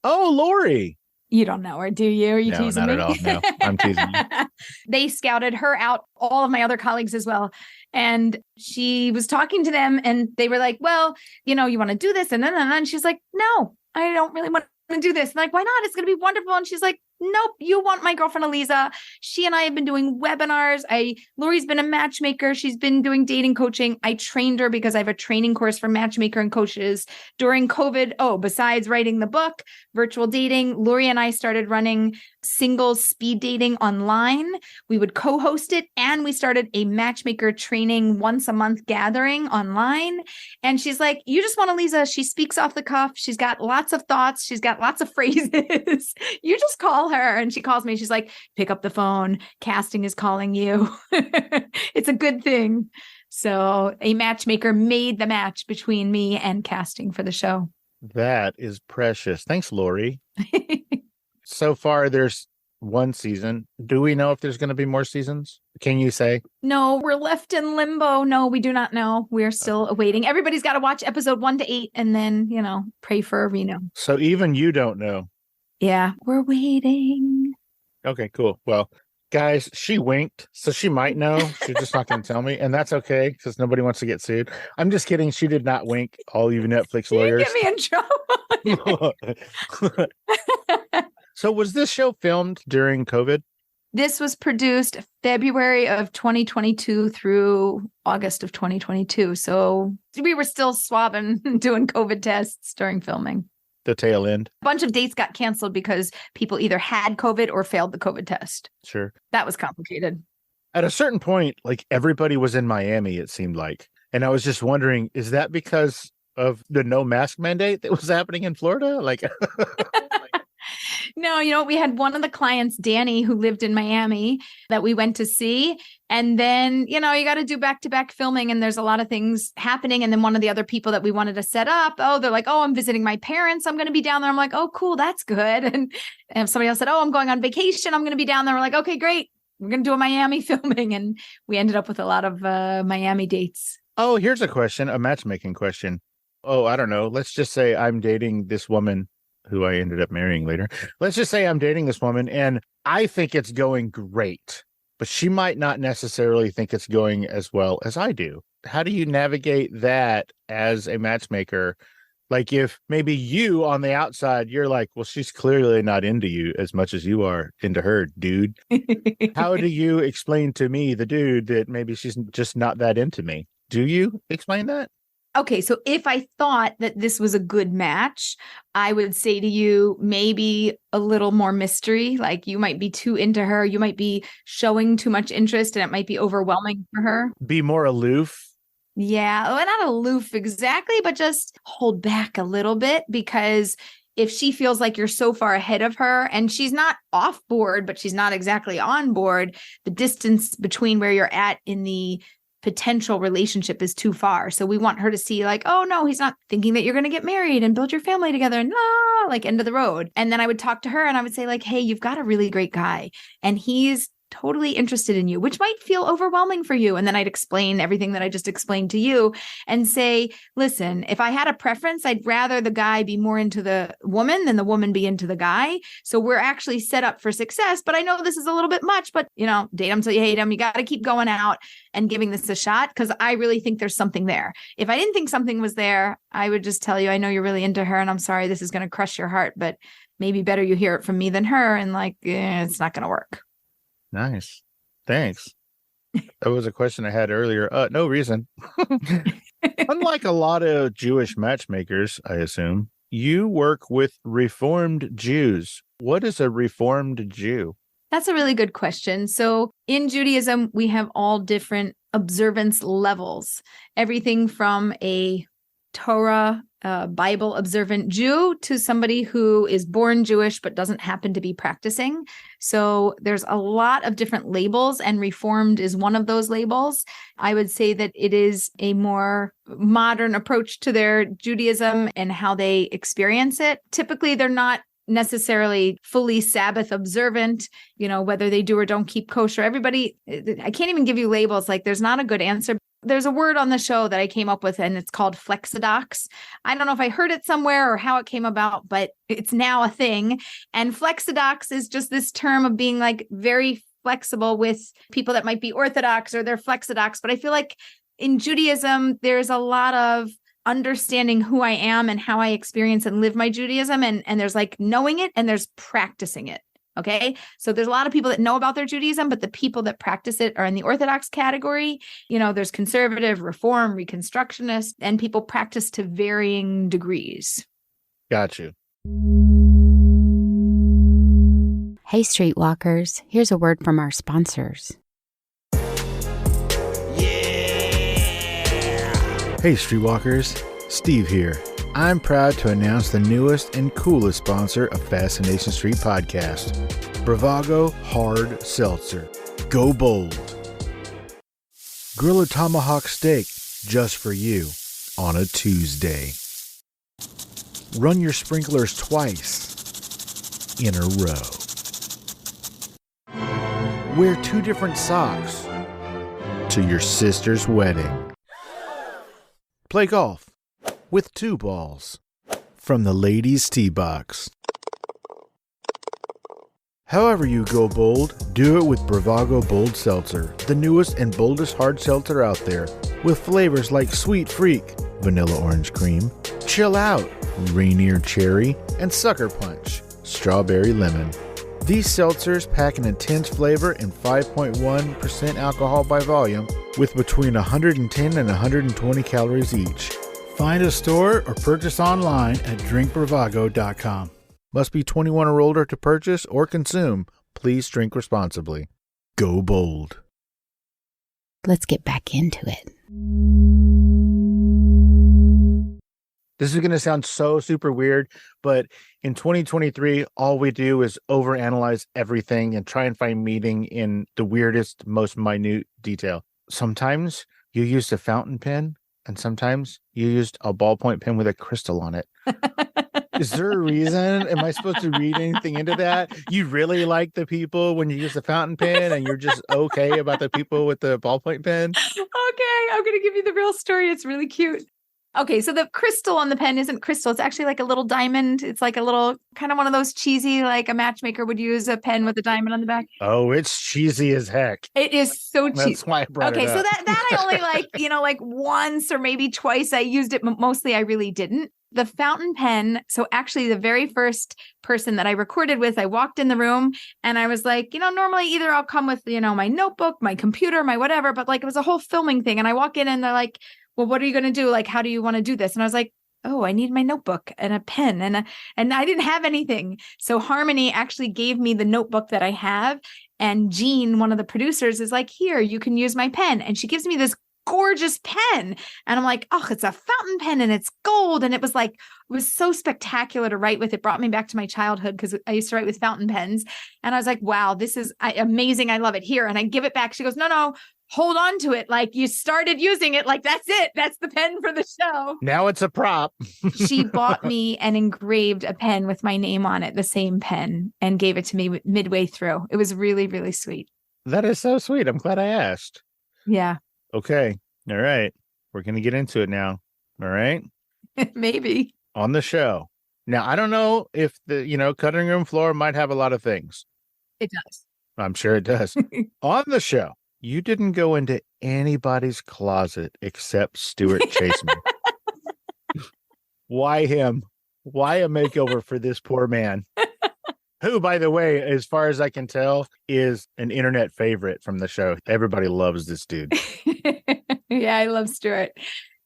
Oh, Lori. You don't know her, do you? Are you teasing me? No, not at all. No, I'm teasing you. They scouted her out, all of my other colleagues as well. And she was talking to them and they were like, well, you want to do this. And then she's like, no, I don't really want to do this. And like, why not? It's going to be wonderful. And she's like, nope, you want my girlfriend Aleeza. She and I have been doing webinars. Lori's been a matchmaker. She's been doing dating coaching. I trained her because I have a training course for matchmaker and coaches during COVID. Besides writing the book, virtual dating, Lori and I started running singles speed dating online. We would co-host it, and we started a matchmaker training once a month gathering online. And she's like, you just want Aleeza. She speaks off the cuff. She's got lots of thoughts. She's got lots of phrases. You just call her. And she calls me. She's like, pick up the phone. Casting is calling you. It's a good thing. So a matchmaker made the match between me and casting for the show. That is precious. Thanks, Lori. So far, there's one season. Do we know if there's going to be more seasons? Can you say? No, we're left in limbo. No, we do not know. We're still awaiting. Everybody's got to watch episode 1 to 8 and then, pray for a Reno. So even you don't know. Yeah, we're waiting. Okay, cool. Well, guys, she winked, so she might know. She's just not going to tell me, and that's okay because nobody wants to get sued. I'm just kidding. She did not wink. All you Netflix lawyers. Get me in trouble. So was this show filmed during COVID? This was produced February of 2022 through August of 2022. So we were still swabbing, doing COVID tests during filming. The tail end. A bunch of dates got canceled because people either had COVID or failed the COVID test. Sure. That was complicated. At a certain point, like everybody was in Miami, it seemed like. And I was just wondering, is that because of the no mask mandate that was happening in Florida? Like, No, we had one of the clients, Danny, who lived in Miami that we went to see. And then, you got to do back-to-back filming and there's a lot of things happening. And then one of the other people that we wanted to set up, they're like, I'm visiting my parents. I'm going to be down there. I'm like, oh, cool. That's good. And if somebody else said, I'm going on vacation. I'm going to be down there. We're like, okay, great. We're going to do a Miami filming. And we ended up with a lot of Miami dates. Oh, here's a question, a matchmaking question. Oh, I don't know. Let's just say I'm dating this woman who I ended up marrying later. Let's just say I'm dating this woman and I think it's going great, but she might not necessarily think it's going as well as I do. How do you navigate that as a matchmaker? Like if maybe you on the outside, you're like, well, she's clearly not into you as much as you are into her, dude. How do you explain to me, the dude, that maybe she's just not that into me? Do you explain that? Okay, so if I thought that this was a good match, I would say to you, maybe a little more mystery. Like you might be too into her. You might be showing too much interest and it might be overwhelming for her. Be more aloof. Yeah, well, not aloof exactly, but just hold back a little bit because if she feels like you're so far ahead of her and she's not off board, but she's not exactly on board, the distance between where you're at in the potential relationship is too far. So we want her to see like, oh no, he's not thinking that you're going to get married and build your family together and like end of the road. And then I would talk to her and I would say like, hey, you've got a really great guy and he's totally interested in you, which might feel overwhelming for you. And then I'd explain everything that I just explained to you and say, listen, if I had a preference, I'd rather the guy be more into the woman than the woman be into the guy. So we're actually set up for success, but I know this is a little bit much, but date him till you hate him. You got to keep going out and giving this a shot because I really think there's something there. If I didn't think something was there, I would just tell you, I know you're really into her and I'm sorry, this is going to crush your heart, but maybe better you hear it from me than her. And like, it's not going to work. Nice. Thanks. That was a question I had earlier. No reason. Unlike a lot of Jewish matchmakers, I assume, you work with Reformed Jews. What is a Reformed Jew? That's a really good question. So in Judaism, we have all different observance levels, everything from a Torah, Bible observant Jew to somebody who is born Jewish but doesn't happen to be practicing. So there's a lot of different labels and Reformed is one of those labels. I would say that it is a more modern approach to their Judaism and how they experience it. Typically, they're not necessarily fully Sabbath observant, whether they do or don't keep kosher. Everybody, I can't even give you labels. Like there's not a good answer. There's a word on the show that I came up with and it's called flexidox. I don't know if I heard it somewhere or how it came about, but it's now a thing. And flexidox is just this term of being like very flexible with people that might be Orthodox or they're flexidox. But I feel like in Judaism, there's a lot of understanding who I am and how I experience and live my Judaism. And there's like knowing it and there's practicing it. Okay. So there's a lot of people that know about their Judaism, but the people that practice it are in the Orthodox category. There's conservative, Reform, Reconstructionist, and people practice to varying degrees. Got you. Hey, Streetwalkers, here's a word from our sponsors. Hey, Streetwalkers, Steve here. I'm proud to announce the newest and coolest sponsor of Fascination Street podcast, Bravago Hard Seltzer. Go bold. Grill a tomahawk steak just for you on a Tuesday. Run your sprinklers twice in a row. Wear 2 different socks to your sister's wedding. Play golf with 2 balls from the ladies' tee box. However you go bold, do it with Bravago Bold Seltzer, the newest and boldest hard seltzer out there, with flavors like Sweet Freak, Vanilla Orange Cream, Chill Out, Rainier Cherry, and Sucker Punch, Strawberry Lemon. These seltzers pack an intense flavor and 5.1% alcohol by volume, with between 110 and 120 calories each. Find a store or purchase online at drinkbravago.com. Must be 21 or older to purchase or consume. Please drink responsibly. Go bold. Let's get back into it. This is going to sound so super weird, but in 2023, all we do is overanalyze everything and try and find meaning in the weirdest, most minute detail. Sometimes you used a fountain pen, and sometimes you used a ballpoint pen with a crystal on it. Is there a reason? Am I supposed to read anything into that? You really like the people when you use the fountain pen, and you're just okay about the people with the ballpoint pen? Okay, I'm going to give you the real story. It's really cute. Okay, so the crystal on the pen isn't crystal. It's actually like a little diamond. It's like a little, kind of one of those cheesy, like a matchmaker would use a pen with a diamond on the back. Oh, it's cheesy as heck. It is so cheesy. That's why I brought it Okay, up. so that I only like once or maybe twice I used it. Mostly I really didn't. The fountain pen. So actually the very first person that I recorded with, I walked in the room and I was like, normally either I'll come with, my notebook, my computer, my whatever, but like it was a whole filming thing. And I walk in and they're like, well, what are you going to do? Like, how do you want to do this? And I was like, oh, I need my notebook and a pen. And I didn't have anything. So Harmony actually gave me the notebook that I have. And Jean, one of the producers, is like, here, you can use my pen. And she gives me this gorgeous pen. And I'm like, oh, it's a fountain pen and it's gold. And it was so spectacular to write with. It brought me back to my childhood because I used to write with fountain pens. And I was like, wow, this is amazing. I love it. Here. And I give it back. She goes, no, hold on to it. Like you started using it. Like that's it. That's the pen for the show. Now it's a prop. She bought me and engraved a pen with my name on it, the same pen, and gave it to me midway through. It was really, really sweet. That is so sweet. I'm glad I asked. Yeah. Okay. All right. We're going to get into it now. All right. Maybe. On the show. Now, I don't know if the, cutting room floor might have a lot of things. It does. I'm sure it does. On the show, you didn't go into anybody's closet except Stuart Chaseman. Why him? Why a makeover for this poor man? Who, by the way, as far as I can tell, is an internet favorite from the show. Everybody loves this dude. Yeah, I love Stuart.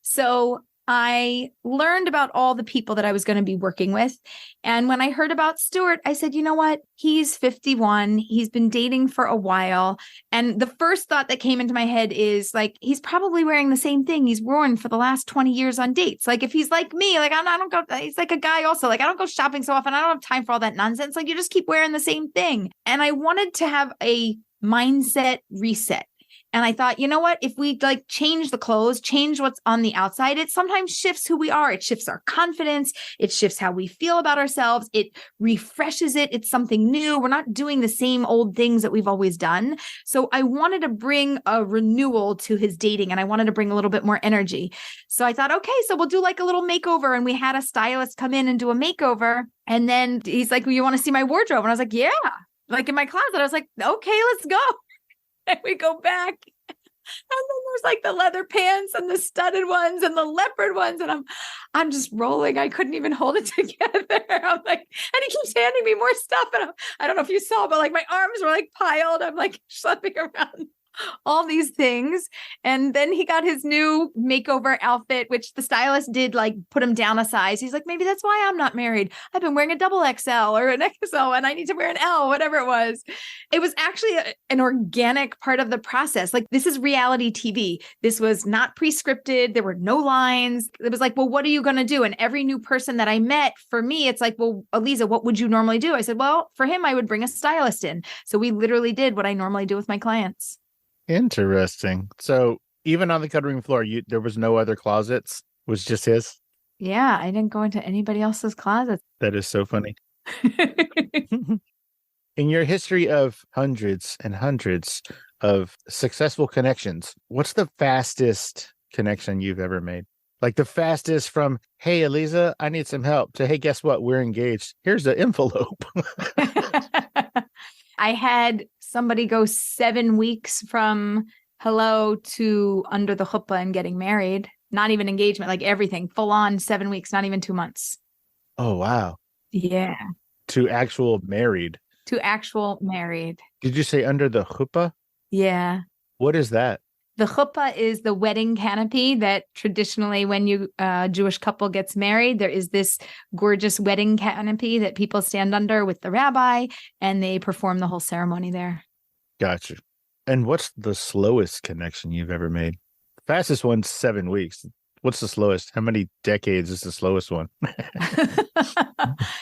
So I learned about all the people that I was going to be working with. And when I heard about Stuart, I said, you know what? He's 51. He's been dating for a while. And the first thought that came into my head is like, he's probably wearing the same thing he's worn for the last 20 years on dates. Like if he's like me, like I don't go, he's like a guy also, like I don't go shopping so often. I don't have time for all that nonsense. Like you just keep wearing the same thing. And I wanted to have a mindset reset. And I thought, you know what, if we like change the clothes, change what's on the outside, it sometimes shifts who we are. It shifts our confidence. It shifts how we feel about ourselves. It refreshes it. It's something new. We're not doing the same old things that we've always done. So I wanted to bring a renewal to his dating and I wanted to bring a little bit more energy. So I thought, okay, so we'll do like a little makeover. And we had a stylist come in and do a makeover. And then he's like, well, you want to see my wardrobe? And I was like, yeah, like in my closet. I was like, okay, let's go. And we go back. And then there's like the leather pants and the studded ones and the leopard ones. And I'm just rolling. I couldn't even hold it together. I'm like, and he keeps handing me more stuff. And I don't know if you saw, but like my arms were like piled. I'm like schlepping around all these things. And then he got his new makeover outfit, which the stylist did like put him down a size. He's like, maybe that's why I'm not married. I've been wearing a double XL or an XL and I need to wear an L, whatever it was. It was actually an organic part of the process. Like this is reality TV. This was not pre-scripted. There were no lines. It was like, well, what are you going to do? And every new person that I met, for me, it's like, well, Aleeza, what would you normally do? I said, well, for him, I would bring a stylist in. So we literally did what I normally do with my clients. Interesting. So even on the cutting room floor, there was no other closets. It was just his. Yeah, I didn't go into anybody else's closet. That is so funny. In your history of hundreds and hundreds of successful connections, what's the fastest connection you've ever made? Like the fastest from, hey, Aleeza, I need some help, to, hey, guess what? We're engaged. Here's the envelope. I had somebody go 7 weeks from hello to under the chuppah and getting married. Not even engagement, like everything, full on 7 weeks, not even 2 months. Oh, wow. Yeah. To actual married. To actual married. Did you say under the chuppah? Yeah. What is that? The chuppah is the wedding canopy that traditionally when a Jewish couple gets married, there is this gorgeous wedding canopy that people stand under with the rabbi, and they perform the whole ceremony there. Gotcha. And what's the slowest connection you've ever made? The fastest one's 7 weeks. What's the slowest? How many decades is the slowest one?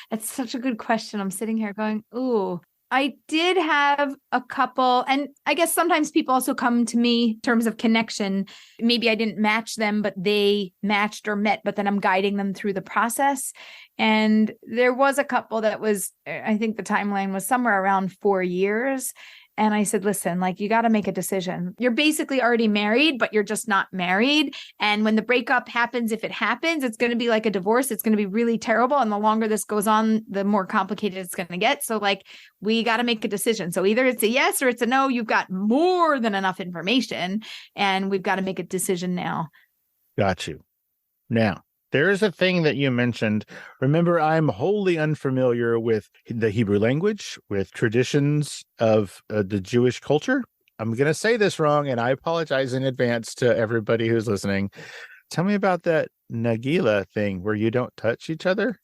That's such a good question. I'm sitting here going, ooh. I did have a couple, and I guess sometimes people also come to me in terms of connection. Maybe I didn't match them, but they matched or met, but then I'm guiding them through the process. And there was a couple that was, I think the timeline was somewhere around 4 years. And I said, listen, like, you got to make a decision. You're basically already married, but you're just not married. And when the breakup happens, if it happens, it's going to be like a divorce. It's going to be really terrible. And the longer this goes on, the more complicated it's going to get. So like, we got to make a decision. So either it's a yes or it's a no. You've got more than enough information, and we've got to make a decision now. Got you. Now, there is a thing that you mentioned. Remember, I'm wholly unfamiliar with the Hebrew language, with traditions of the Jewish culture. I'm going to say this wrong, and I apologize in advance to everybody who's listening. Tell me about that Nagila thing where you don't touch each other.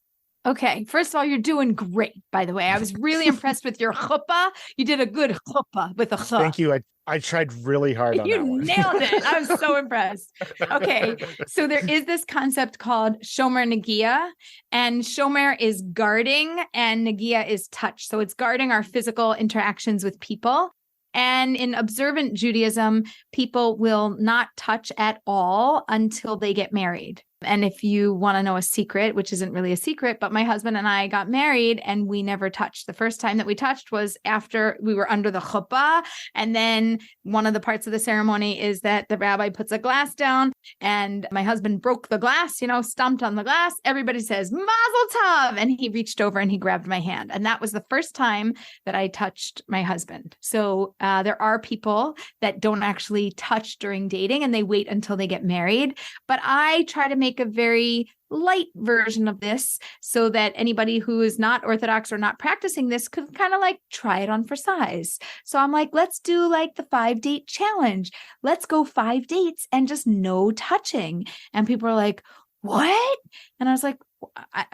Okay. First of all, you're doing great, by the way. I was really impressed with your chuppah. You did a good chuppah with a chuppah. Thank you. I tried really hard on that one. You nailed it. I was so impressed. Okay. So there is this concept called Shomer Nagia, and Shomer is guarding and Nagia is touch. So it's guarding our physical interactions with people. And in observant Judaism, people will not touch at all until they get married. And if you want to know a secret, which isn't really a secret, but my husband and I got married and we never touched. The first time that we touched was after we were under the chuppah. And then one of the parts of the ceremony is that the rabbi puts a glass down and my husband broke the glass, stomped on the glass. Everybody says, Mazel Tov. And he reached over and he grabbed my hand. And that was the first time that I touched my husband. So there are people that don't actually touch during dating and they wait until they get married. But I try to make a very light version of this so that anybody who is not Orthodox or not practicing this could kind of like try it on for size. So I'm like, let's do like the 5-date challenge. Let's go 5 dates and just no touching. And people are like, what? And I was like,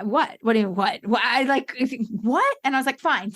what? What do you, what? I like, what? And I was like, fine.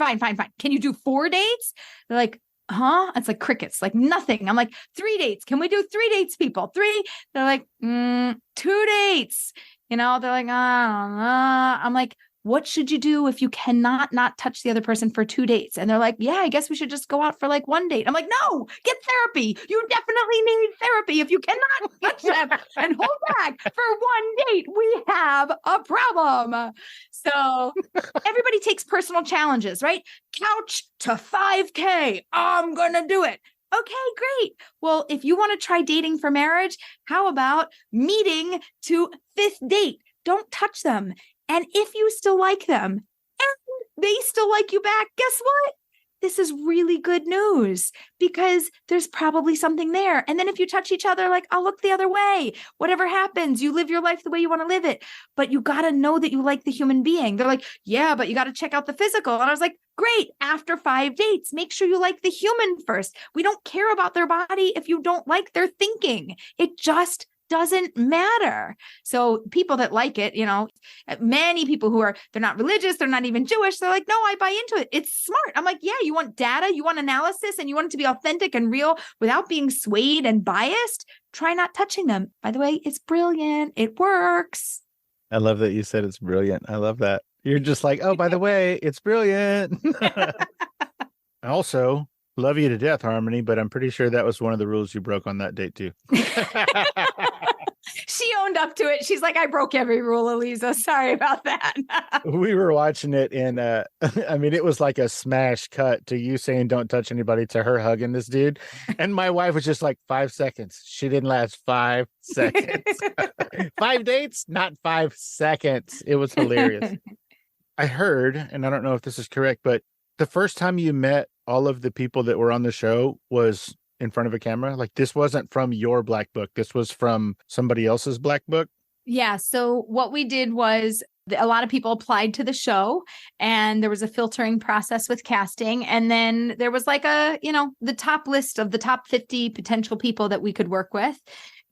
Can you do 4 dates? They're like, huh? It's like crickets, like nothing. I'm like, 3 dates. Can we do 3 dates, people? 3? They're like, 2 dates. They're like, I'm like, what should you do if you cannot not touch the other person for 2 dates? And they're like, yeah, I guess we should just go out for like 1 date. I'm like, no, get therapy. You definitely need therapy. If you cannot touch them and hold back for 1 date, we have a problem. So everybody takes personal challenges, right? Couch to 5K. I'm going to do it. Okay, great. Well, if you want to try dating for marriage, how about meeting to 5th date? Don't touch them. And if you still like them and they still like you back, guess what? This is really good news because there's probably something there. And then if you touch each other, like, I'll look the other way. Whatever happens, you live your life the way you want to live it. But you got to know that you like the human being. They're like, yeah, but you got to check out the physical. And I was like, great. After 5 dates, make sure you like the human first. We don't care about their body if you don't like their thinking. It just doesn't matter. So people that like it, many people who they're not religious, they're not even Jewish. They're like, no, I buy into it. It's smart. I'm like, yeah, you want data, you want analysis, and you want it to be authentic and real without being swayed and biased. Try not touching them. By the way, it's brilliant. It works. I love that you said it's brilliant. I love that. You're just like, oh, by the way, it's brilliant. Also, love you to death, Harmony, but I'm pretty sure that was one of the rules you broke on that date too. She owned up to it. She's like, I broke every rule, Aleeza. Sorry about that. We were watching it and I mean, it was like a smash cut to you saying don't touch anybody to her hugging this dude. And my wife was just like 5 seconds. She didn't last 5 seconds. 5 dates, not 5 seconds. It was hilarious. I heard, and I don't know if this is correct, but the first time you met all of the people that were on the show was in front of a camera. Like this wasn't from your black book. This was from somebody else's black book. Yeah. So what we did was a lot of people applied to the show and there was a filtering process with casting. And then there was like the top list of the top 50 potential people that we could work with.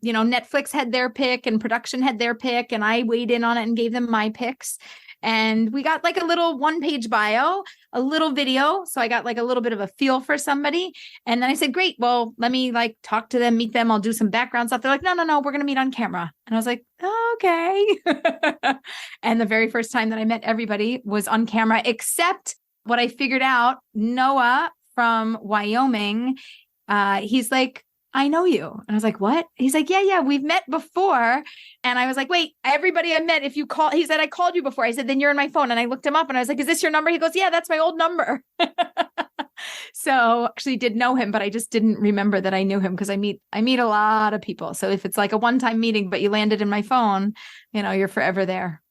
Netflix had their pick and production had their pick, and I weighed in on it and gave them my picks. And we got like a little 1-page bio, a little video. So I got like a little bit of a feel for somebody. And then I said, great, well, let me like talk to them, meet them. I'll do some background stuff. They're like, no, we're going to meet on camera. And I was like, oh, okay. And the very first time that I met everybody was on camera, except what I figured out, Noah from Wyoming, he's like, I know you. And I was like, what? He's like, yeah, we've met before. And I was like, wait, everybody I met, if you call, he said, I called you before. I said, then you're in my phone. And I looked him up and I was like, is this your number? He goes, yeah, that's my old number. So actually did know him, but I just didn't remember that I knew him because I meet a lot of people. So if it's like a one-time meeting, but you landed in my phone, you're forever there.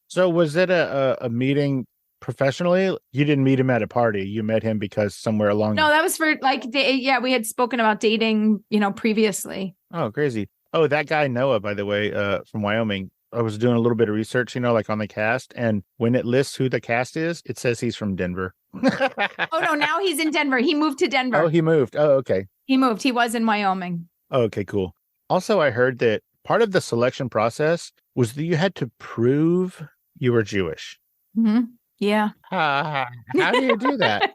So was it a meeting professionally? You didn't meet him at a party. You met him because somewhere along. No, that was for like, we had spoken about dating, previously. Oh, crazy. Oh, that guy, Noah, by the way, from Wyoming. I was doing a little bit of research, like on the cast. And when it lists who the cast is, it says he's from Denver. Oh, no, now he's in Denver. He moved to Denver. Oh, he moved. Oh, okay. He moved. He was in Wyoming. Oh, okay, cool. Also, I heard that part of the selection process was that you had to prove you were Jewish. Mm-hmm. Yeah. How do you do that?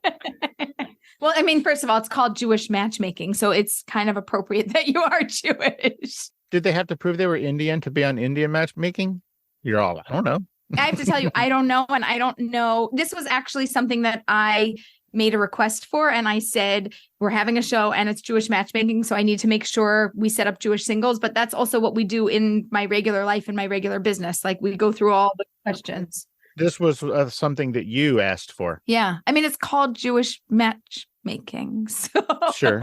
Well, I mean, first of all, it's called Jewish Matchmaking, so it's kind of appropriate that you are Jewish. Did they have to prove they were Indian to be on Indian Matchmaking? You're all, I don't know. I have to tell you, I don't know. And I don't know. This was actually something that I made a request for. And I said, we're having a show and it's Jewish Matchmaking. So I need to make sure we set up Jewish singles. But that's also what we do in my regular life, in my regular business. Like we go through all the questions. This was something that you asked for. Yeah. I mean, it's called Jewish Matchmaking. So Sure.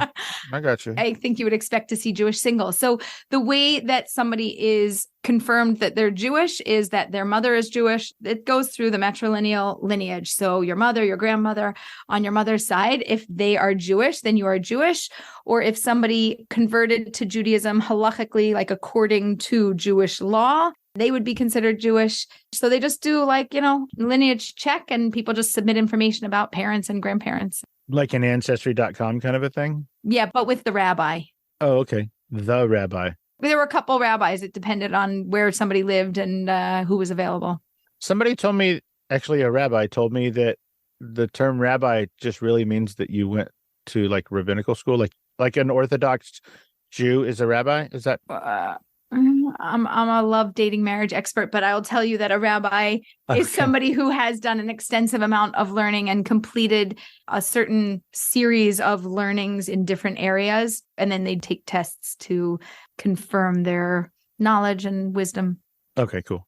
I got you. I think you would expect to see Jewish singles. So the way that somebody is confirmed that they're Jewish is that their mother is Jewish. It goes through the matrilineal lineage. So your mother, your grandmother on your mother's side, if they are Jewish, then you are Jewish. Or if somebody converted to Judaism halachically, like according to Jewish law, they would be considered Jewish. So they just do lineage check, and people just submit information about parents and grandparents. Like an Ancestry.com kind of a thing? Yeah, but with the rabbi. Oh, okay. The rabbi. There were a couple rabbis. It depended on where somebody lived and who was available. Somebody told me, actually a rabbi told me that the term rabbi just really means that you went to like rabbinical school, like an Orthodox Jew is a rabbi. Is that? I'm a love, dating, marriage expert, but I'll tell you that a rabbi is somebody who has done an extensive amount of learning and completed a certain series of learnings in different areas. And then they take tests to confirm their knowledge and wisdom. Okay, cool.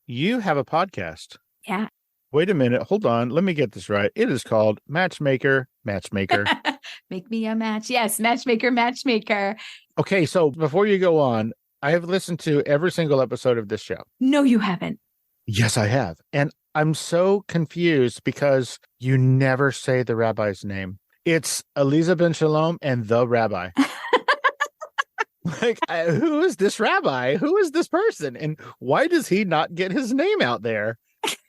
You have a podcast. Yeah. Wait a minute. Hold on. Let me get this right. It is called Matchmaker. Make me a match. Yes. Matchmaker. Okay. So before you go on, I have listened to every single episode of this show. No, you haven't. Yes, I have. And I'm so confused because you never say the rabbi's name. It's Aleeza Ben Shalom and the rabbi. Who is this rabbi? Who is this person? And why does he not get his name out there?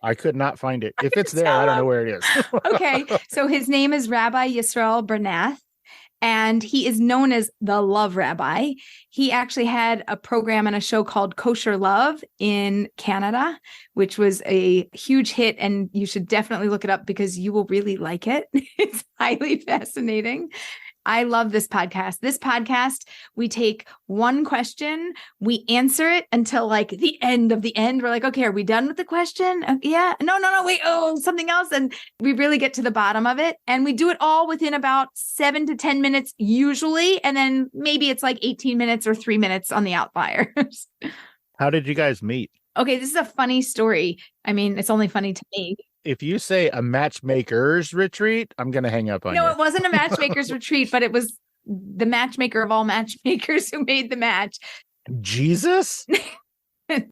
I could not find it. If it's there, I don't know where it is. Okay. So his name is Rabbi Yisroel Bernath. And he is known as the Love Rabbi. He actually had a program and a show called Kosher Love in Canada, which was a huge hit. And you should definitely look it up because you will really like it. It's highly fascinating. I love this podcast. This podcast, we take one question, we answer it until like the end of the end. We're like, okay, are we done with the question? Yeah. No, wait. Oh, something else. And we really get to the bottom of it. And we do it all within about 7 to 10 minutes usually. And then maybe it's like 18 minutes or 3 minutes on the outliers. How did you guys meet? Okay, this is a funny story. I mean, it's only funny to me. If you say a matchmaker's retreat, I'm going to hang up on you. No, it wasn't a matchmaker's retreat, but it was the matchmaker of all matchmakers who made the match. Jesus?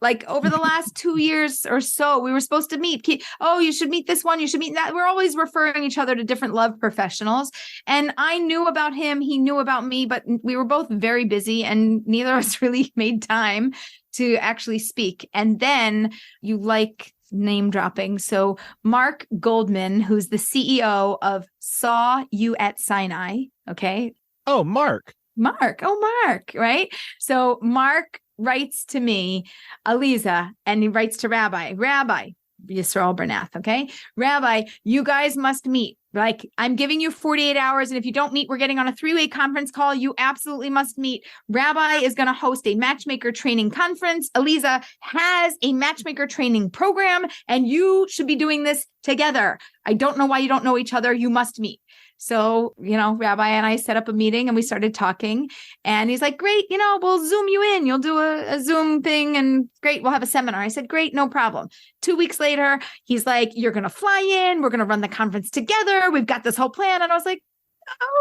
Like over the last 2 years or so, we were supposed to meet. Oh, you should meet this one. You should meet that. We're always referring each other to different love professionals. And I knew about him. He knew about me, but we were both very busy and neither of us really made time to actually speak. And then you like name dropping. So Mark Goldman, who's the CEO of Saw You at Sinai. Okay. Oh, Mark. Oh, Mark. Right. So Mark writes to me, Aleeza, and he writes to Rabbi Yisroel Bernath. Okay. Rabbi, you guys must meet. Like, I'm giving you 48 hours. And if you don't meet, we're getting on a 3-way conference call. You absolutely must meet. Rabbi is going to host a matchmaker training conference. Aleeza has a matchmaker training program, and you should be doing this together. I don't know why you don't know each other. You must meet. So, Rabbi and I set up a meeting and we started talking, and he's like, great, we'll Zoom you in. You'll do a Zoom thing, and great, we'll have a seminar. I said, great, no problem. 2 weeks later, he's like, you're going to fly in. We're going to run the conference together. We've got this whole plan. And I was like,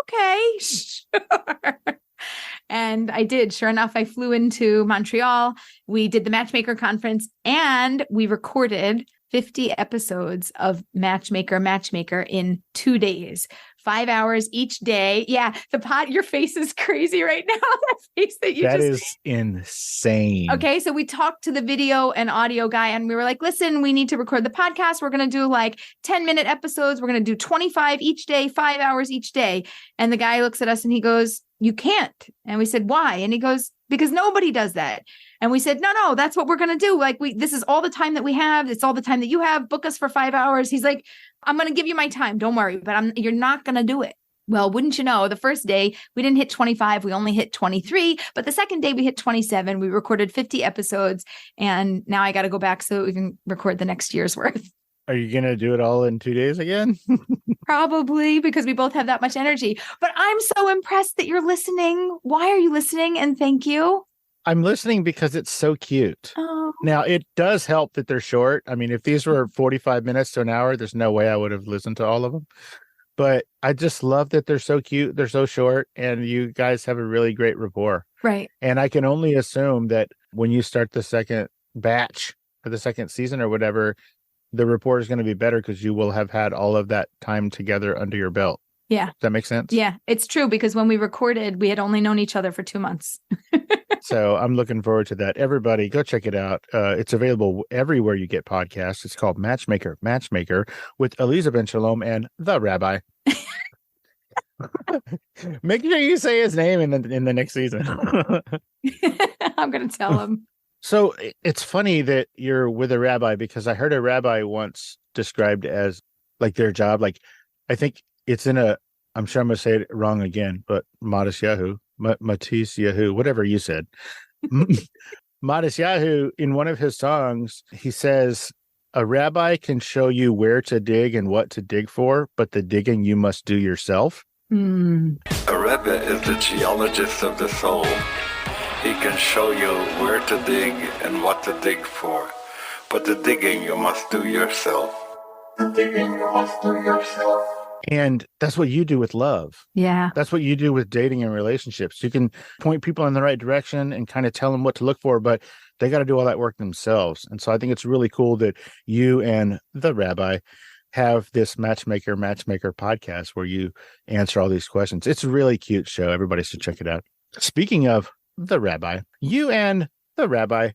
okay, sure. And I did. Sure enough, I flew into Montreal. We did the Matchmaker conference and we recorded 50 episodes of Matchmaker in 2 days, 5 hours each day. Yeah, your face is crazy right now. That face that is insane. Okay, so we talked to the video and audio guy and we were like, listen, we need to record the podcast. We're going to do like 10-minute episodes. We're going to do 25 each day, 5 hours each day. And the guy looks at us and he goes, you can't. And we said, why? And he goes, because nobody does that. And we said, no, that's what we're going to do. Like, this is all the time that we have. It's all the time that you have. Book us for 5 hours. He's like, I'm going to give you my time. Don't worry, but you're not going to do it. Well, wouldn't you know, the first day we didn't hit 25. We only hit 23. But the second day we hit 27. We recorded 50 episodes. And now I got to go back so we can record the next year's worth. Are you going to do it all in 2 days again? Probably, because we both have that much energy. But I'm so impressed that you're listening. Why are you listening? And thank you. I'm listening because it's so cute. Oh. Now, it does help that they're short. I mean, if these were 45 minutes to an hour, there's no way I would have listened to all of them. But I just love that they're so cute. They're so short. And you guys have a really great rapport. Right. And I can only assume that when you start the second batch or the second season or whatever, the rapport is going to be better because you will have had all of that time together under your belt. Yeah. Does that make sense? Yeah, it's true, because when we recorded, we had only known each other for 2 months. So I'm looking forward to that. Everybody, go check it out. It's available everywhere you get podcasts. It's called Matchmaker with Aleeza Ben Shalom and the Rabbi. Make sure you say his name in the next season. I'm going to tell him. So it's funny that you're with a rabbi, because I heard a rabbi once described as like their job. Like, I think it's I'm sure I'm going to say it wrong again, but Mattis Yahu, whatever you said. Mattis Yahu, in one of his songs, he says, a rabbi can show you where to dig and what to dig for, but the digging you must do yourself. Mm. A rabbi is the geologist of the soul. He can show you where to dig and what to dig for, but the digging you must do yourself. And that's what you do with love. Yeah. That's what you do with dating and relationships. You can point people in the right direction and kind of tell them what to look for, but they got to do all that work themselves. And so I think it's really cool that you and the rabbi have this Matchmaker podcast where you answer all these questions. It's a really cute show. Everybody should check it out. Speaking of the rabbi, you and the rabbi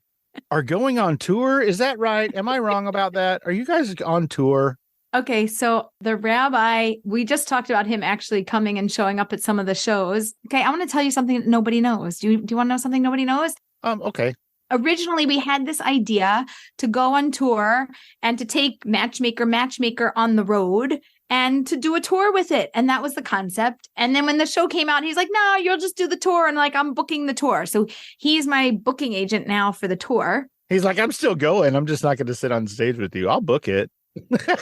are going on tour. Is that right? Am I wrong about that? Are you guys on tour? Okay, so the rabbi, we just talked about him actually coming and showing up at some of the shows. Okay, I want to tell you something that nobody knows. Do you want to know something nobody knows? Okay. Originally, we had this idea to go on tour and to take Matchmaker on the road and to do a tour with it. And that was the concept. And then when the show came out, he's like, no, you'll just do the tour. And like, I'm booking the tour. So he's my booking agent now for the tour. He's like, I'm still going. I'm just not going to sit on stage with you. I'll book it.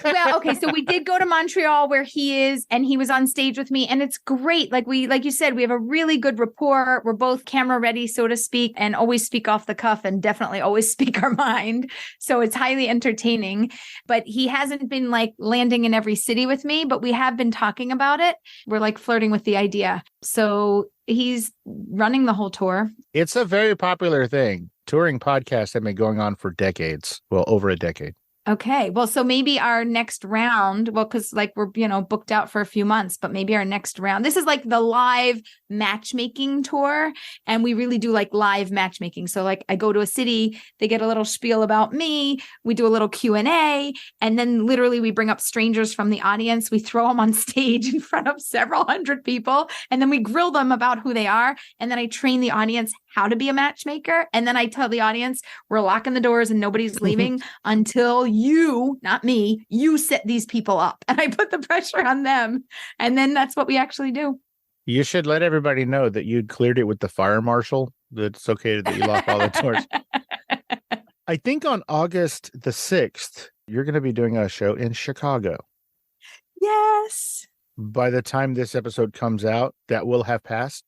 Well, okay, so we did go to Montreal where he is, and he was on stage with me, and it's great. Like you said, we have a really good rapport. We're both camera ready, so to speak, and always speak off the cuff and definitely always speak our mind. So it's highly entertaining. But he hasn't been like landing in every city with me, but we have been talking about it. We're like flirting with the idea. So he's running the whole tour. It's a very popular thing. Touring podcasts have been going on for decades. Well, over a decade. Okay. Well, so maybe our next round, well, because like we're, booked out for a few months, but maybe our next round, this is like the live matchmaking tour. And we really do like live matchmaking. So like I go to a city, they get a little spiel about me. We do a little Q&A. And then literally we bring up strangers from the audience. We throw them on stage in front of several hundred people. And then we grill them about who they are. And then I train the audience how to be a matchmaker. And then I tell the audience, we're locking the doors and nobody's leaving until you, not me, you set these people up. And I put the pressure on them. And then that's what we actually do. You should let everybody know that you'd cleared it with the fire marshal, that it's okay that you lock all the doors. I think on August the 6th, you're going to be doing a show in Chicago. Yes. By the time this episode comes out, that will have passed.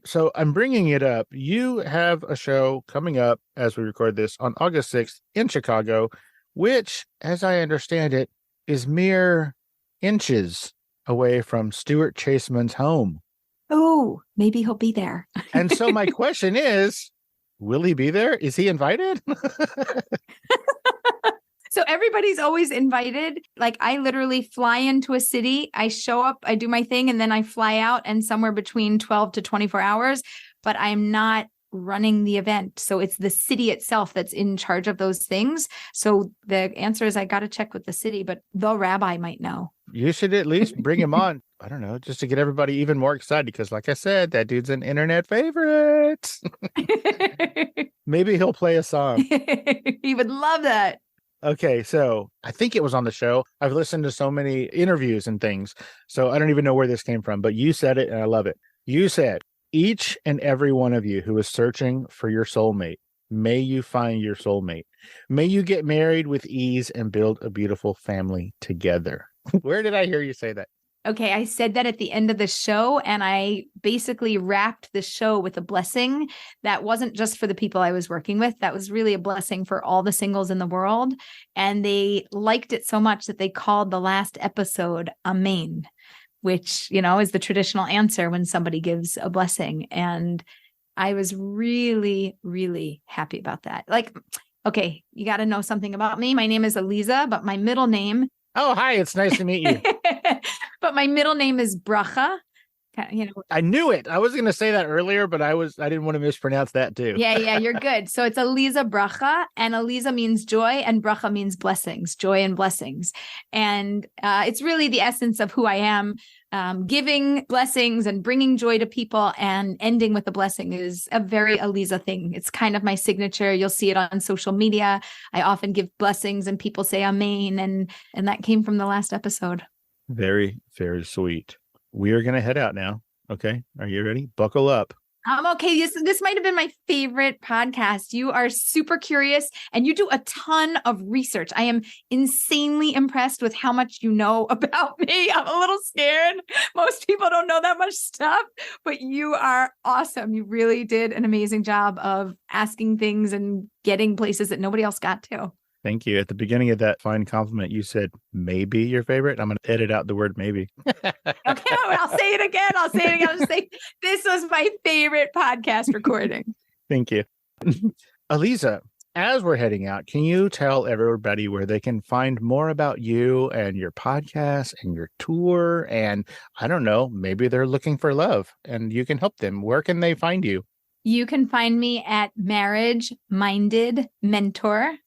So I'm bringing it up. You have a show coming up as we record this on August 6th in Chicago, which, as I understand it, is mere inches away from Stuart Chaseman's home. Oh, maybe he'll be there. And so my question is, will he be there? Is he invited? So everybody's always invited. Like I literally fly into a city, I show up, I do my thing, and then I fly out, and somewhere between 12 to 24 hours, but I'm not running the event. So it's the city itself that's in charge of those things. So the answer is I got to check with the city, but the rabbi might know. You should at least bring him on. I don't know, just to get everybody even more excited, because like I said, that dude's an internet favorite. Maybe he'll play a song. He would love that. Okay, so I think it was on the show. I've listened to so many interviews and things, so I don't even know where this came from, but you said it and I love it. You said, each and every one of you who is searching for your soulmate, may you find your soulmate. May you get married with ease and build a beautiful family together. Where did I hear you say that? Okay, I said that at the end of the show, and I basically wrapped the show with a blessing that wasn't just for the people I was working with. That was really a blessing for all the singles in the world. And they liked it so much that they called the last episode Amen, which, is the traditional answer when somebody gives a blessing. And I was really, really happy about that. Like, okay, you got to know something about me. My name is Aleeza, but my middle name. Oh, hi, it's nice to meet you. But my middle name is Bracha. I knew it. I was going to say that earlier, but I didn't want to mispronounce that too. Yeah, you're good. So it's Aleeza Bracha, and Aleeza means joy, and Bracha means blessings, joy and blessings. And it's really the essence of who I am. Giving blessings and bringing joy to people and ending with a blessing is a very Aleeza thing. It's kind of my signature. You'll see it on social media. I often give blessings and people say amen. And that came from the last episode. Very, very sweet. We are going to head out now. Okay. Are you ready? Buckle up. I'm okay. This might have been my favorite podcast. You are super curious and you do a ton of research. I am insanely impressed with how much you know about me. I'm a little scared. Most people don't know that much stuff, but you are awesome. You really did an amazing job of asking things and getting places that nobody else got to. Thank you. At the beginning of that fine compliment, you said, maybe your favorite. I'm going to edit out the word maybe. Okay, I'll say it again. I'll just say, this was my favorite podcast recording. Thank you. Aleeza, as we're heading out, can you tell everybody where they can find more about you and your podcast and your tour? And I don't know, maybe they're looking for love and you can help them. Where can they find you? You can find me at marriagemindedmentor.com.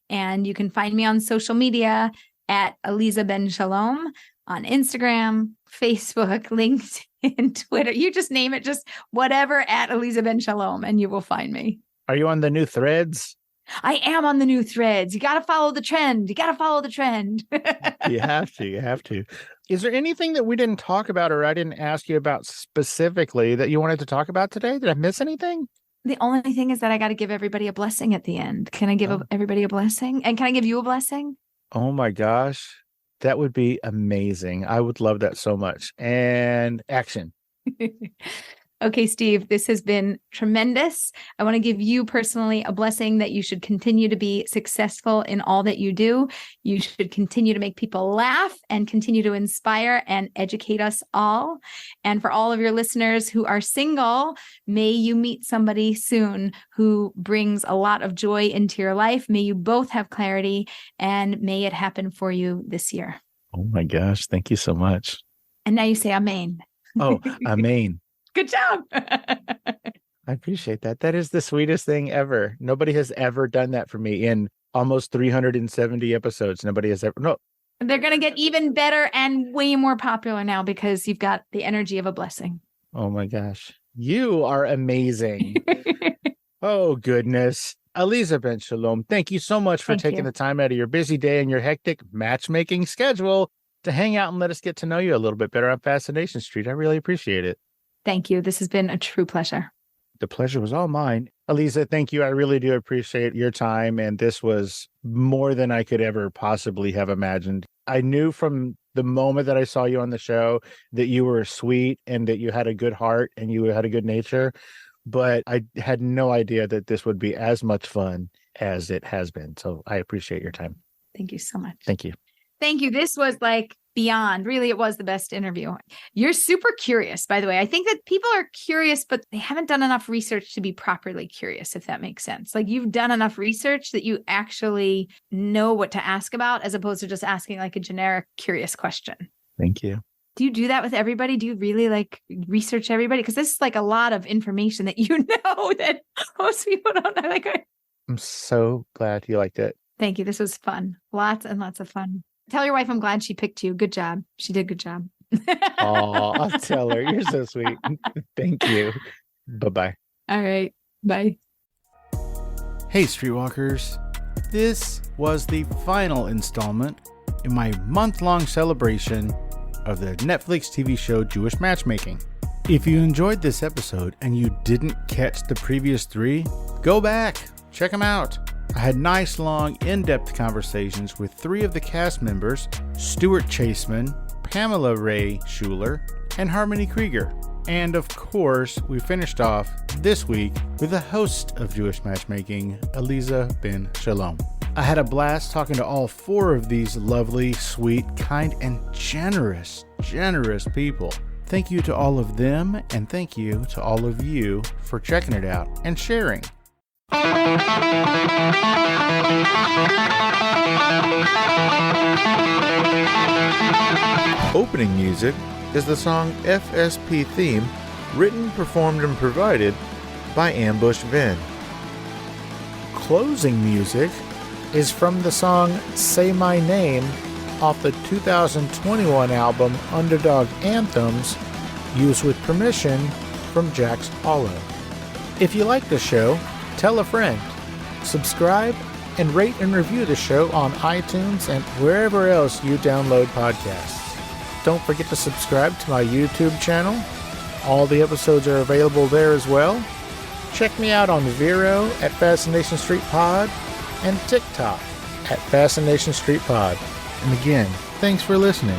And you can find me on social media at Aleeza Ben Shalom on Instagram, Facebook, LinkedIn, Twitter. You just name it, just whatever at Aleeza Ben Shalom, and you will find me. Are you on the new threads? I am on the new threads. You got to follow the trend. You have to. Is there anything that we didn't talk about or I didn't ask you about specifically that you wanted to talk about today? Did I miss anything? The only thing is that I got to give everybody a blessing at the end. Can I give everybody a blessing? And can I give you a blessing? Oh my gosh. That would be amazing. I would love that so much. And action. Okay, Steve, this has been tremendous. I want to give you personally a blessing that you should continue to be successful in all that you do. You should continue to make people laugh and continue to inspire and educate us all. And for all of your listeners who are single, may you meet somebody soon who brings a lot of joy into your life. May you both have clarity, and may it happen for you this year. Oh my gosh. Thank you so much. And now you say amen. Oh, amen. Good job. I appreciate that. That is the sweetest thing ever. Nobody has ever done that for me in almost 370 episodes. Nobody has ever. No. They're going to get even better and way more popular now because you've got the energy of a blessing. Oh my gosh. You are amazing. Oh, goodness. Aleeza Ben Shalom, thank you so much for taking the time out of your busy day and your hectic matchmaking schedule to hang out and let us get to know you a little bit better on Fascination Street. I really appreciate it. Thank you. This has been a true pleasure. The pleasure was all mine. Aleeza, thank you. I really do appreciate your time. And this was more than I could ever possibly have imagined. I knew from the moment that I saw you on the show that you were sweet and that you had a good heart and you had a good nature. But I had no idea that this would be as much fun as it has been. So I appreciate your time. Thank you so much. Thank you. Thank you. This was like beyond. Really, it was the best interview. You're super curious, by the way. I think that people are curious, but they haven't done enough research to be properly curious, if that makes sense. Like you've done enough research that you actually know what to ask about as opposed to just asking like a generic curious question. Thank you. Do you do that with everybody? Do you really like research everybody? Because this is like a lot of information that you know that most people don't know. Like, I'm so glad you liked it. Thank you. This was fun. Lots and lots of fun. Tell your wife I'm glad she picked you. Good job. She did a good job. Oh, I'll tell her. You're so sweet. Thank you. Bye-bye. All right. Bye. Hey, Streetwalkers. This was the final installment in my month-long celebration of the Netflix TV show Jewish Matchmaking. If you enjoyed this episode and you didn't catch the previous 3, go back. Check them out. I had nice, long, in-depth conversations with 3 of the cast members, Stuart Chaseman, Pamela Ray Schuler, and Harmony Krieger. And of course, we finished off this week with the host of Jewish Matchmaking, Aleeza Ben Shalom. I had a blast talking to all 4 of these lovely, sweet, kind, and generous people. Thank you to all of them, and thank you to all of you for checking it out and sharing. Opening music is the song FSP Theme, written, performed, and provided by Ambush Vin. Closing music is from the song Say My Name off the 2021 album Underdog Anthems, used with permission from Jax Hollow. If you like the show, tell a friend. Subscribe and rate and review the show on iTunes and wherever else you download podcasts. Don't forget to subscribe to my YouTube channel. All the episodes are available there as well. Check me out on Vero at Fascination Street Pod and TikTok at Fascination Street Pod. And again, thanks for listening.